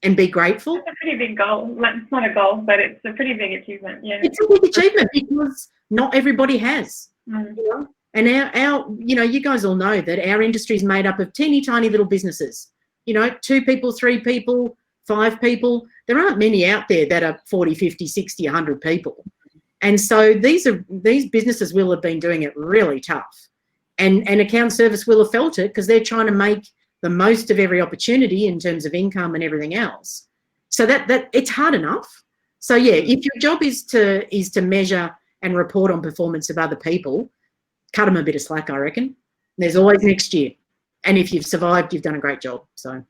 and be grateful. It's a pretty big goal. It's not a goal, but it's a pretty big achievement. Yeah, it's a big achievement because not everybody has. And our you guys all know that our industry is made up of teeny tiny little businesses. 2 people, 3 people, 5 people. There aren't many out there that are 40, 50, 60, 100 people. And so these businesses will have been doing it really tough. And account service will have felt it because they're trying to make the most of every opportunity in terms of income and everything else. So that it's hard enough. So yeah, if your job is to measure and report on performance of other people, cut them a bit of slack, I reckon. There's always next year. And if you've survived, you've done a great job. So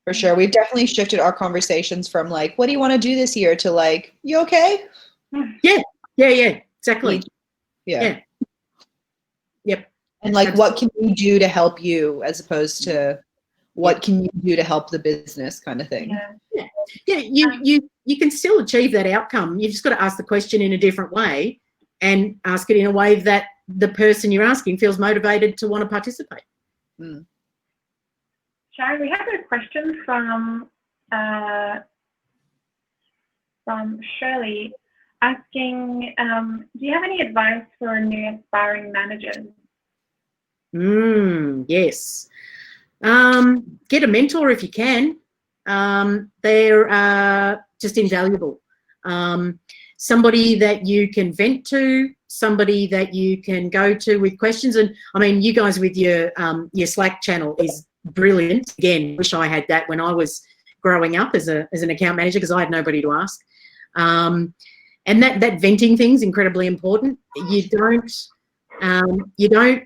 for sure. We've definitely shifted our conversations from like, what do you want to do this year to like, you okay? Yeah, exactly. Yeah. Yep. And like, Absolutely. what can we do to help you as opposed to what can you do to help the business kind of thing? Yeah, you can still achieve that outcome. You've just got to ask the question in a different way and ask it in a way that the person you're asking feels motivated to want to participate. Mm. Sharon, we have a question from Shirley asking, do you have any advice for new aspiring managers? Yes. Get a mentor if you can. They're just invaluable. Somebody that you can vent to, somebody that you can go to with questions. And I mean, you guys with your Slack channel is brilliant. Again, wish I had that when I was growing up as an account manager because I had nobody to ask. And that venting thing's incredibly important. You don't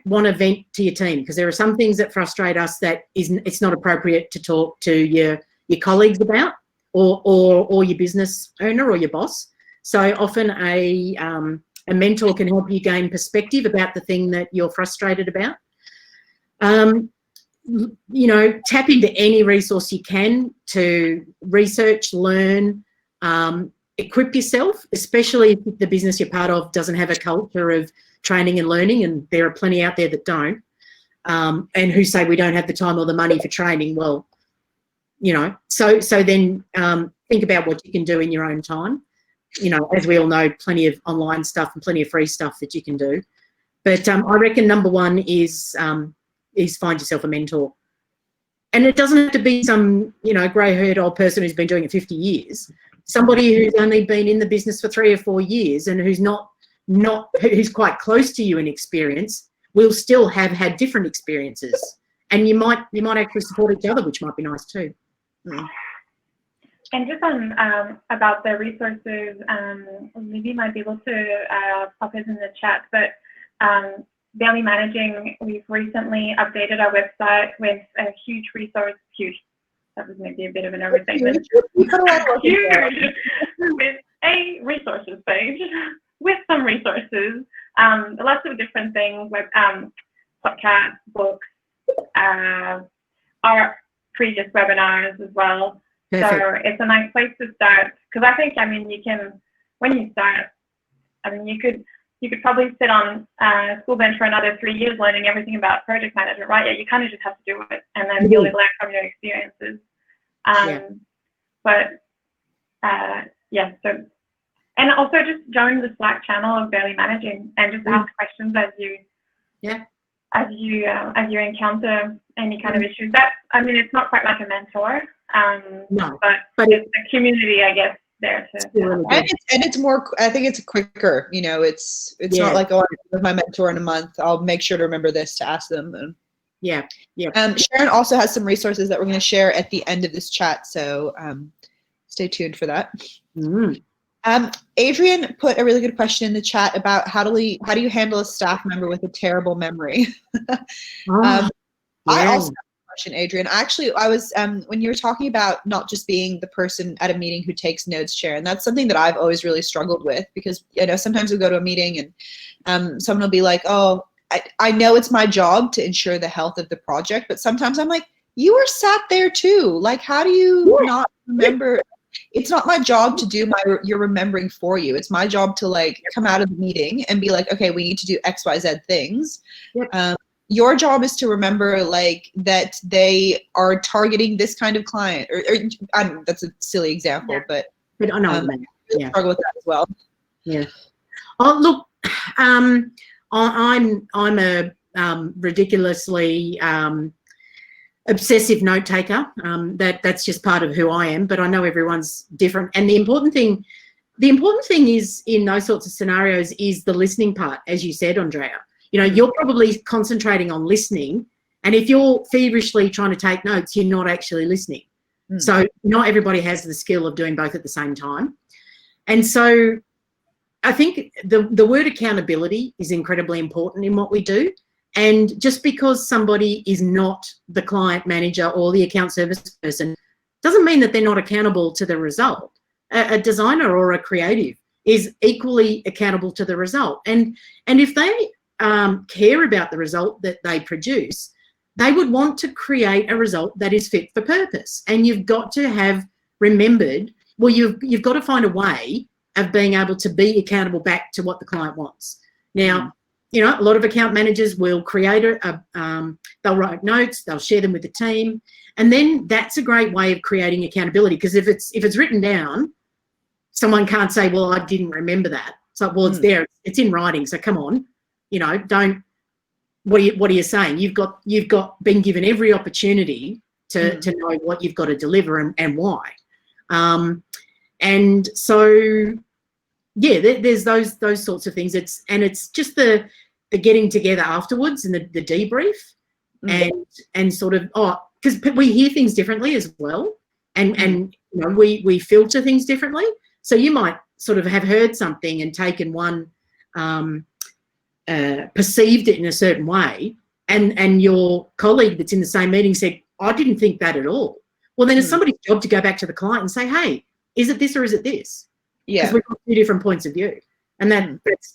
want to vent to your team because there are some things that frustrate us that it's not appropriate to talk to your colleagues about or your business owner or your boss. So often a mentor can help you gain perspective about the thing that you're frustrated about. Tap into any resource you can to research, learn, equip yourself, especially if the business you're part of doesn't have a culture of training and learning, and there are plenty out there that don't, and who say we don't have the time or the money for training. Well, so then think about what you can do in your own time. As we all know, plenty of online stuff and plenty of free stuff that you can do. But I reckon number one is find yourself a mentor. And it doesn't have to be some, grey-haired old person who's been doing it 50 years. Somebody who's only been in the business for 3 or 4 years and who's who's quite close to you in experience will still have had different experiences. And you might actually support each other, which might be nice too. Mm. And just on about the resources, Libby might be able to pop it in the chat, but Barely Managing, we've recently updated our website with a huge resource, that was maybe a bit of an overstatement, huge, with a resources page with some resources, lots of different things, like podcasts, books, our previous webinars as well. Perfect. So it's a nice place to start, because I think, you can, when you start, you could probably sit on a school bench for another 3 years learning everything about project management, right? Yeah, you kind of just have to do it, and then you'll learn from your experiences. So, and also just join the Slack channel of Barely Managing and just ask questions as you encounter any kind of issues. It's not quite like a mentor, but it's a community, I guess, there to. And it's more. I think it's quicker. It's not like, I'm with my mentor in a month, I'll make sure to remember this to ask them. And Sharon also has some resources that we're going to share at the end of this chat, so stay tuned for that. Adrian put a really good question in the chat about how do you handle a staff member with a terrible memory? I also have a question, Adrian. Actually, I was when you were talking about not just being the person at a meeting who takes notes, Sharon, that's something that I've always really struggled with, because sometimes we go to a meeting and someone will be like, oh, I know it's my job to ensure the health of the project, but sometimes I'm like, you were sat there too. Like, how do you not remember? It's not my job to do your remembering for you. It's my job to come out of the meeting and be like, okay, we need to do X, Y, Z things. Your job is to remember that they are targeting this kind of client, or that's a silly example, but I know I struggle with that as well. Yeah. Oh, look, I'm a ridiculously obsessive note taker. That's just part of who I am, but I know everyone's different. And the important thing is in those sorts of scenarios is the listening part, as you said, Andrea. You're probably concentrating on listening, and if you're feverishly trying to take notes, you're not actually listening. So not everybody has the skill of doing both at the same time. And so I think the word accountability is incredibly important in what we do. And just because somebody is not the client manager or the account service person doesn't mean that they're not accountable to the result. A designer or a creative is equally accountable to the result. And if they care about the result that they produce, they would want to create a result that is fit for purpose. And you've got to have remembered, well, you've got to find a way of being able to be accountable back to what the client wants. Now, a lot of account managers will create they'll write notes, they'll share them with the team, and then that's a great way of creating accountability, because if it's written down, someone can't say, well, I didn't remember that. It's like, well, it's there, it's in writing, so come on, don't. What are you saying? You've got been given every opportunity to know what you've got to deliver and why. And so, yeah, there's those sorts of things. It's just the getting together afterwards and the debrief and sort of, because we hear things differently as well, and we filter things differently. So you might sort of have heard something and taken one. Perceived it in a certain way, and your colleague that's in the same meeting said, I didn't think that at all. Well, then it's somebody's job to go back to the client and say, hey, is it this or is it this? Yeah. Because we've got two different points of view. And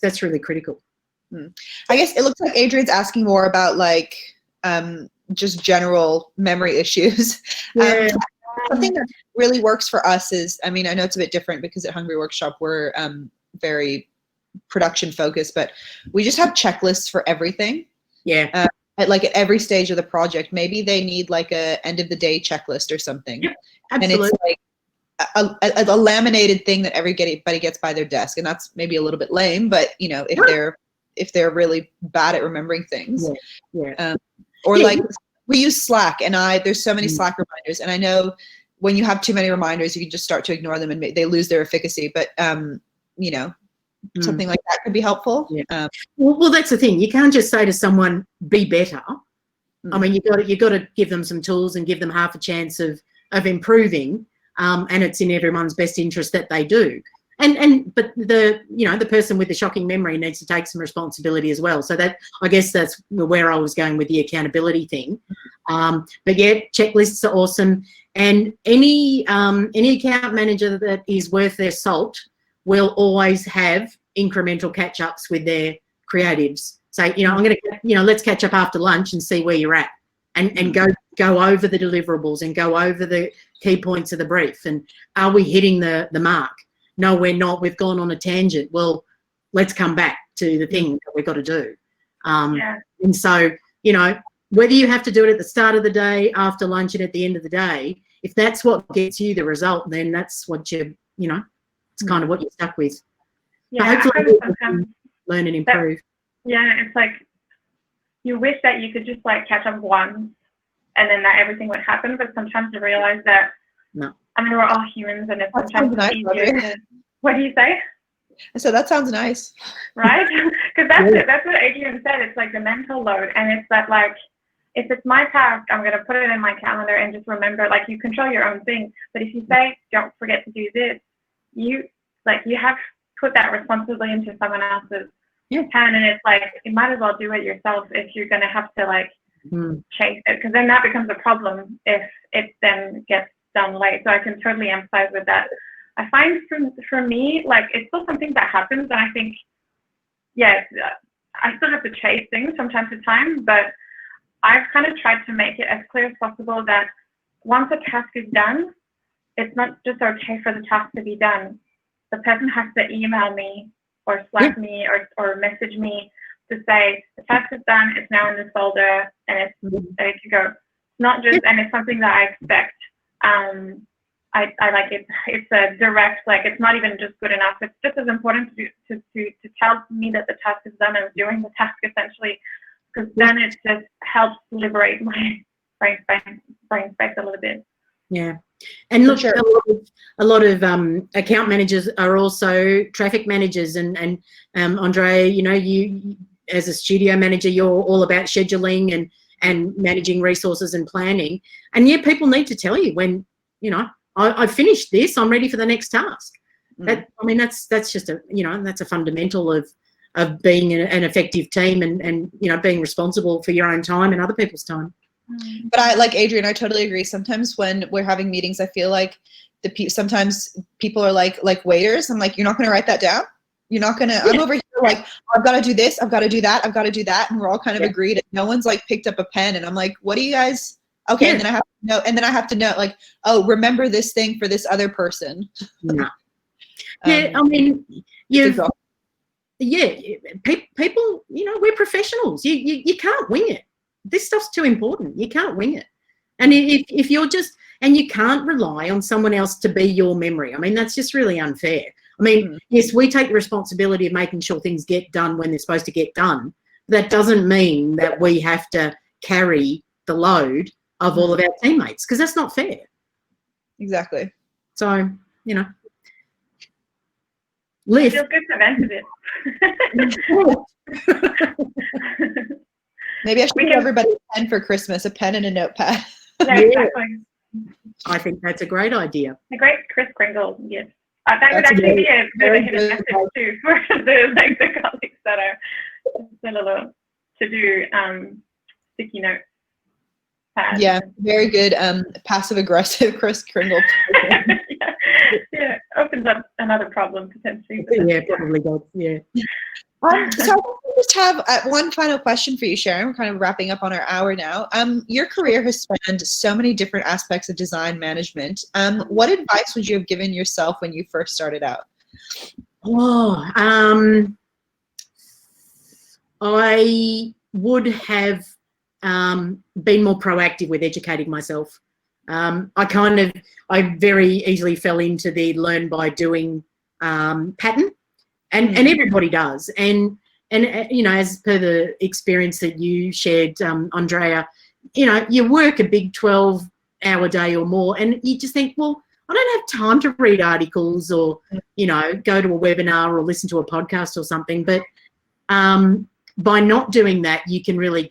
that's really critical. I guess it looks like Adrian's asking more about like just general memory issues. Yeah. Something that really works for us is, I know it's a bit different because at Hungry Workshop we're very production focused, but we just have checklists for everything. Yeah. At every stage of the project. Maybe they need like a end of the day checklist or something. Yep, absolutely. And it's like a laminated thing that everybody gets by their desk, and that's maybe a little bit lame, but if they're really bad at remembering things. Like we use Slack, and there's so many Slack reminders, and I know when you have too many reminders, you can just start to ignore them and they lose their efficacy. But something like that could be helpful. Yeah. Well, that's the thing. You can't just say to someone, be better. You've got to give them some tools and give them half a chance of improving. And it's in everyone's best interest that they do. But the person with the shocking memory needs to take some responsibility as well. So that, I guess that's where I was going with the accountability thing. But yeah, checklists are awesome. And any account manager that is worth their salt will always have incremental catch-ups with their creatives. So, I'm going to, let's catch up after lunch and see where you're at, and go over the deliverables and go over the key points of the brief. And are we hitting the mark? No, we're not. We've gone on a tangent. Well, let's come back to the thing that we've got to do. And so, whether you have to do it at the start of the day, after lunch, and at the end of the day, if that's what gets you the result, then that's what it's kind of what you're stuck with. Yeah, but hopefully you can learn and improve. It's like you wish that you could just catch up once and then that everything would happen, but sometimes you realize that we're all humans, and it's sometimes easier to, what do you say? I said that sounds nice. Right? Because that's what Adrian said. It's like the mental load, and it's that if it's my task, I'm going to put it in my calendar and just remember, you control your own thing. But if you say, don't forget to do this, you have put that responsibility into someone else's hand, and it's you might as well do it yourself if you're going to have to chase it, because then that becomes a problem if it then gets done late. So I can totally empathize with that. I find for me, it's still something that happens, and I think, I still have to chase things from time to time, but I've kind of tried to make it as clear as possible that once a task is done, it's not just okay for the task to be done. The person has to email me or Slack me or message me to say, the task is done, it's now in this folder, and it's ready to go. Not just, and it's something that I expect. I like it. It's a direct, it's not even just good enough. It's just as important to tell me that the task is done and doing the task, essentially, because then it just helps liberate brain space a little bit. Yeah. And look, sure. a lot of account managers are also traffic managers, and Andrea, you know, you as a studio manager, you're all about scheduling and managing resources and planning. And yeah, people need to tell you when, you know, I've finished this, I'm ready for the next task. That, I mean, that's just a, you know, that's a fundamental of being an effective team and you know, being responsible for your own time and other people's time. But I, like Adrian, I totally agree. Sometimes when we're having meetings, I feel like sometimes people are like waiters. I'm like, you're not going to write that down? You're not going to, I'm over here like, I've got to do this, I've got to do that, I've got to do that. And we're all kind of agreed. No one's like picked up a pen, and I'm like, what do you guys, okay. And then I have to know, like, oh, remember this thing for this other person. No. Yeah, I mean, people, you know, we're professionals. You can't wing it. This stuff's too important. You can't wing it. And if you're just, and you can't rely on someone else to be your memory. I mean, that's just really unfair. I mean, yes, we take the responsibility of making sure things get done when they're supposed to get done. That doesn't mean that we have to carry the load of all of our teammates, because that's not fair. Exactly. So, you know. Lift. It feels good to vent a bit. Maybe I should give everybody a pen for Christmas, a pen and a notepad. Yeah, exactly. I think that's a great idea. A great Kris Kringle gift. That would actually be a bit of a hidden message too for the colleagues that are similar to do sticky note pads. Yeah, very good passive aggressive Kris Kringle. Yeah, opens up another problem potentially. Yeah, probably does. Yeah. So I just have one final question for you, Sharon. We're kind of wrapping up on our hour now. Your career has spanned so many different aspects of design management. What advice would you have given yourself when you first started out? Oh, I would have been more proactive with educating myself. I very easily fell into the learn by doing pattern. And everybody does. And you know, as per the experience that you shared, Andrea, you know, you work a big 12-hour day or more, and you just think, well, I don't have time to read articles or, you know, go to a webinar or listen to a podcast or something. But by not doing that, you can really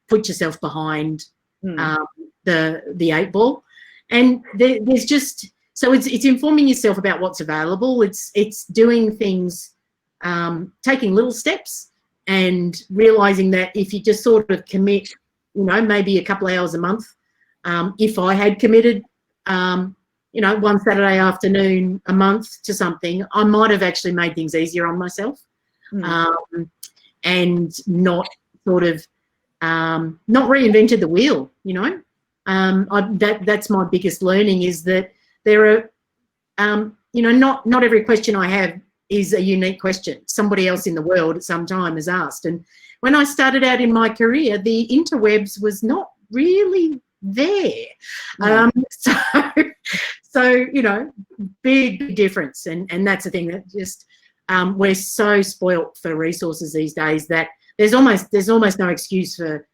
put yourself behind the eight ball. And there's just, so it's informing yourself about what's available. It's doing things, taking little steps and realising that if you just sort of commit, you know, maybe a couple of hours a month. If I had committed, you know, one Saturday afternoon a month to something, I might have actually made things easier on myself, and not sort of not reinvented the wheel, you know. That's my biggest learning, is that there are, you know, not every question I have is a unique question. Somebody else in the world at some time has asked. And when I started out in my career, the interwebs was not really there. So, you know, big difference. And that's the thing that just, we're so spoilt for resources these days that there's almost no excuse for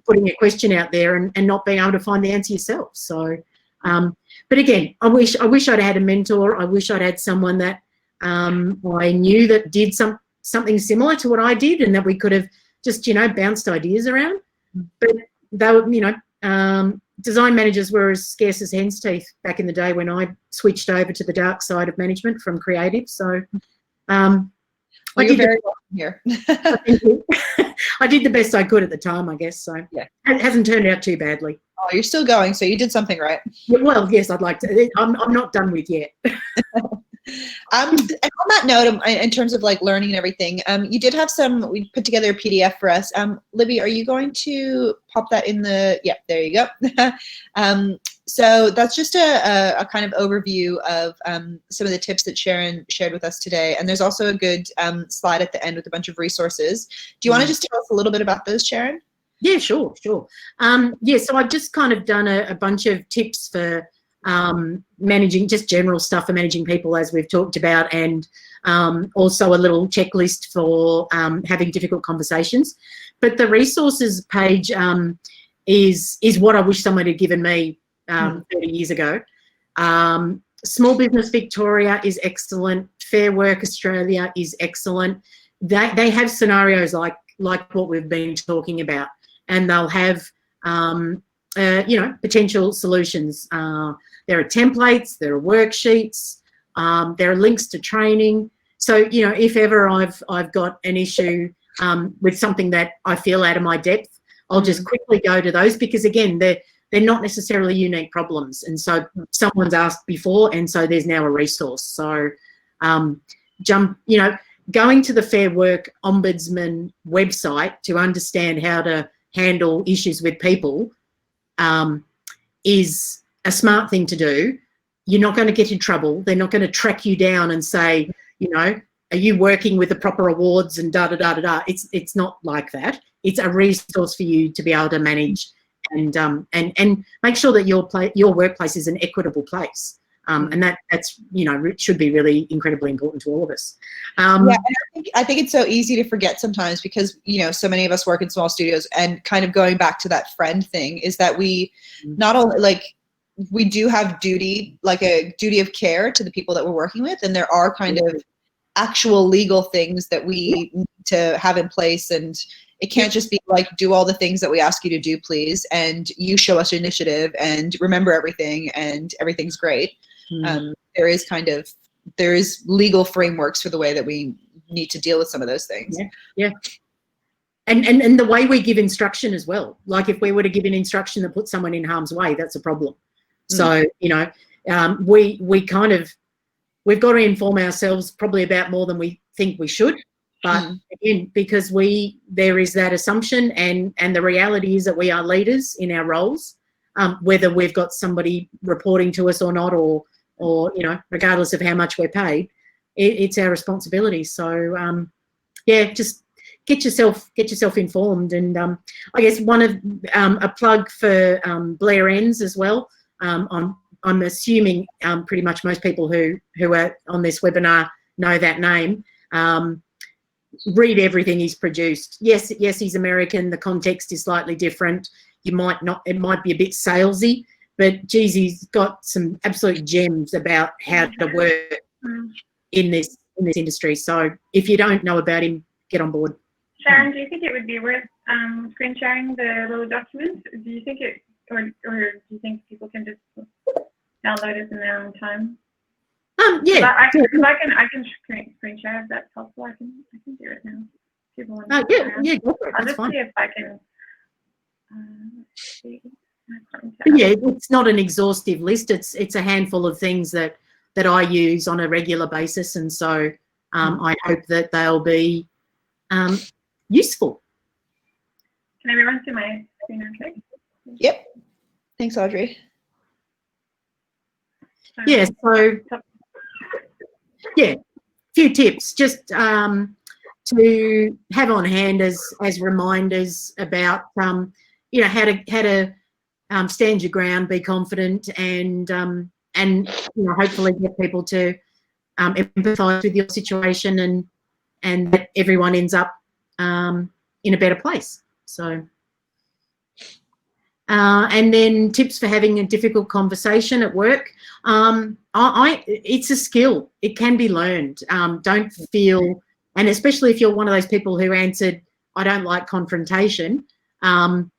putting a question out there and not being able to find the answer yourself. So, but again, I wish I'd had a mentor. I wish I'd had someone that I knew that did something similar to what I did, and that we could have just, you know, bounced ideas around. But they were, you know, design managers were as scarce as hen's teeth back in the day when I switched over to the dark side of management from creative. So, you're very welcome here. I did the best I could at the time, I guess. So yeah, it hasn't turned out too badly. Oh, you're still going, so you did something right. Well, yes, I'd like to. I'm not done with yet. And on that note, in terms of like learning and everything, you did have we put together a PDF for us. Libby, are you going to pop that in the, yeah, there you go. So that's just a kind of overview of some of the tips that Sharon shared with us today. And there's also a good slide at the end with a bunch of resources. Do you want to just tell us a little bit about those, Sharon? Yeah, sure. Yeah, so I've just kind of done a bunch of tips for managing, just general stuff for managing people, as we've talked about, and also a little checklist for having difficult conversations. But the resources page is what I wish someone had given me 30 years ago. Small Business Victoria is excellent. Fair Work Australia is excellent. They have scenarios like what we've been talking about, and they'll have potential solutions. There are templates, there are worksheets, there are links to training. So if ever I've got an issue with something that I feel out of my depth, I'll just quickly go to those, because again, they're not necessarily unique problems, and so someone's asked before, and so there's now a resource. So going to the Fair Work Ombudsman website to understand how to handle issues with people is a smart thing to do. You're not going to get in trouble. They're not going to track you down and say, are you working with the proper awards and da-da-da-da-da. It's not like that. It's a resource for you to be able to manage and make sure that your workplace is an equitable place. And that's it should be really incredibly important to all of us. And I think it's so easy to forget sometimes, because so many of us work in small studios, and kind of going back to that friend thing is that we not only we do have duty, like a duty of care to the people that we're working with, and there are kind of actual legal things that we need to have in place, and it can't just be like, do all the things that we ask you to do, please, and you show us initiative and remember everything and everything's great. There is legal frameworks for the way that we need to deal with some of those things. And the way we give instruction as well. Like if we were to give an instruction that puts someone in harm's way, that's a problem. So we've got to inform ourselves probably about more than we think we should. But again, because there is that assumption, and the reality is that we are leaders in our roles, whether we've got somebody reporting to us or not, or regardless of how much we're paid, it's our responsibility. So just get yourself informed. And I guess one of a plug for Blair Enns as well. I'm assuming pretty much most people who are on this webinar know that name. Read everything he's produced. Yes, he's American. The context is slightly different. It might be a bit salesy, but geez, he's got some absolute gems about how to work in this industry. So if you don't know about him, get on board. Sharon, do you think it would be worth screen sharing the little documents? Do you think or do you think people can just download it in their own time? Yeah. I can screen share if that's helpful. I can do it now. People want to go for it. I'll That's just fine. see if I can. It's not an exhaustive list. It's a handful of things that I use on a regular basis, and so I hope that they'll be useful. Can everyone see my screen okay? Yep. Thanks, Audrey. Yeah. So few tips just to have on hand as reminders about how to stand your ground, be confident, and hopefully get people to empathise with your situation, and that everyone ends up in a better place. So. And then tips for having a difficult conversation at work. It's a skill. It can be learned. Don't feel, and especially if you're one of those people who answered, I don't like confrontation, then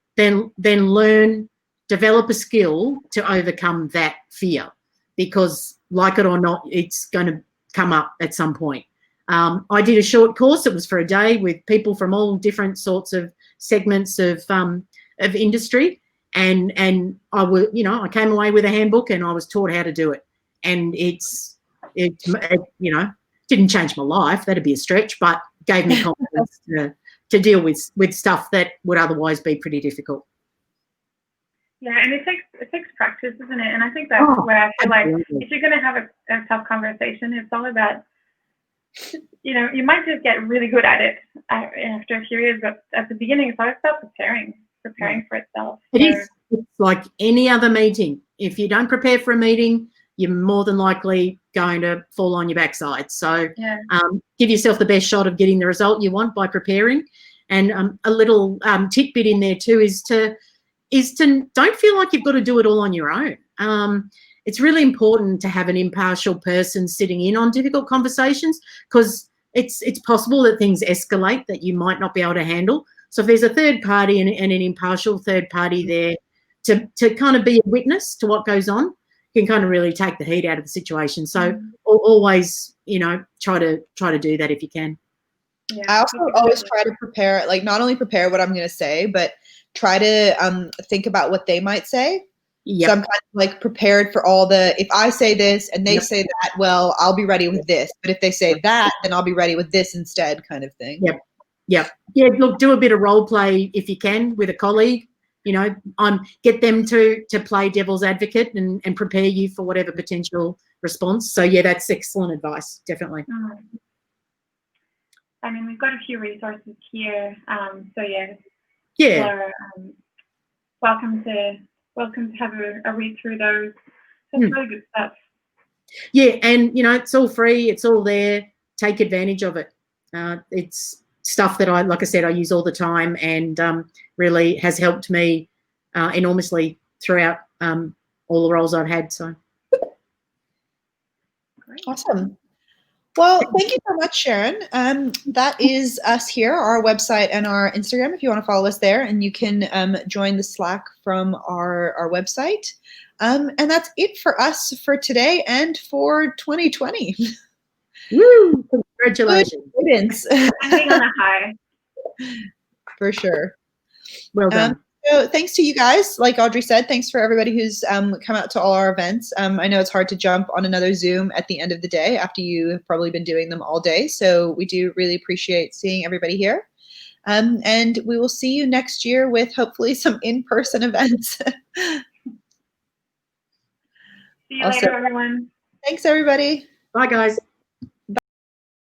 learn, develop a skill to overcome that fear, because like it or not, it's going to come up at some point. I did a short course. It was for a day with people from all different sorts of segments of industry. And I came away with a handbook, and I was taught how to do it. And it didn't change my life. That'd be a stretch, but gave me confidence to deal with stuff that would otherwise be pretty difficult. Yeah, and it takes practice, isn't it? And I think that's where I feel like if you're going to have a tough conversation, it's all about, you might just get really good at it after a few years, but at the beginning, it's always about preparing for itself. It is. It's like any other meeting. If you don't prepare for a meeting, you're more than likely going to fall on your backside. So give yourself the best shot of getting the result you want by preparing. And a little tidbit in there too is to is to don't feel like you've got to do it all on your own. It's really important to have an impartial person sitting in on difficult conversations, because it's possible that things escalate that you might not be able to handle. So if there's a third party and an impartial third party there to kind of be a witness to what goes on, can kind of really take the heat out of the situation. So always, try to do that if you can. Yeah. I also always try to prepare, like not only prepare what I'm going to say, but try to think about what they might say. Yep. So I'm kind of like prepared for all if I say this and they say that, well, I'll be ready with this. But if they say that, then I'll be ready with this instead, kind of thing. Yep. Yeah. Look, do a bit of role play if you can with a colleague. Get them to play devil's advocate and prepare you for whatever potential response. So yeah, that's excellent advice, definitely. I mean, we've got a few resources here. So yeah. Yeah. Welcome to have a read through those. That's really good stuff. Yeah, and it's all free. It's all there. Take advantage of it. It's stuff that like I said, I use all the time, and really has helped me enormously throughout all the roles I've had. So great. Awesome. Well, thank you so much, Sharon. That is us here, our website and our Instagram, if you want to follow us there, and you can join the Slack from our website. And that's it for us for today and for 2020. Woo! Congratulations. Ending on a high. For sure. Well done. So thanks to you guys. Like Audrey said, thanks for everybody who's come out to all our events. I know it's hard to jump on another Zoom at the end of the day after you have probably been doing them all day. So we do really appreciate seeing everybody here. And we will see you next year with hopefully some in-person events. See you later, everyone. Thanks, everybody. Bye, guys.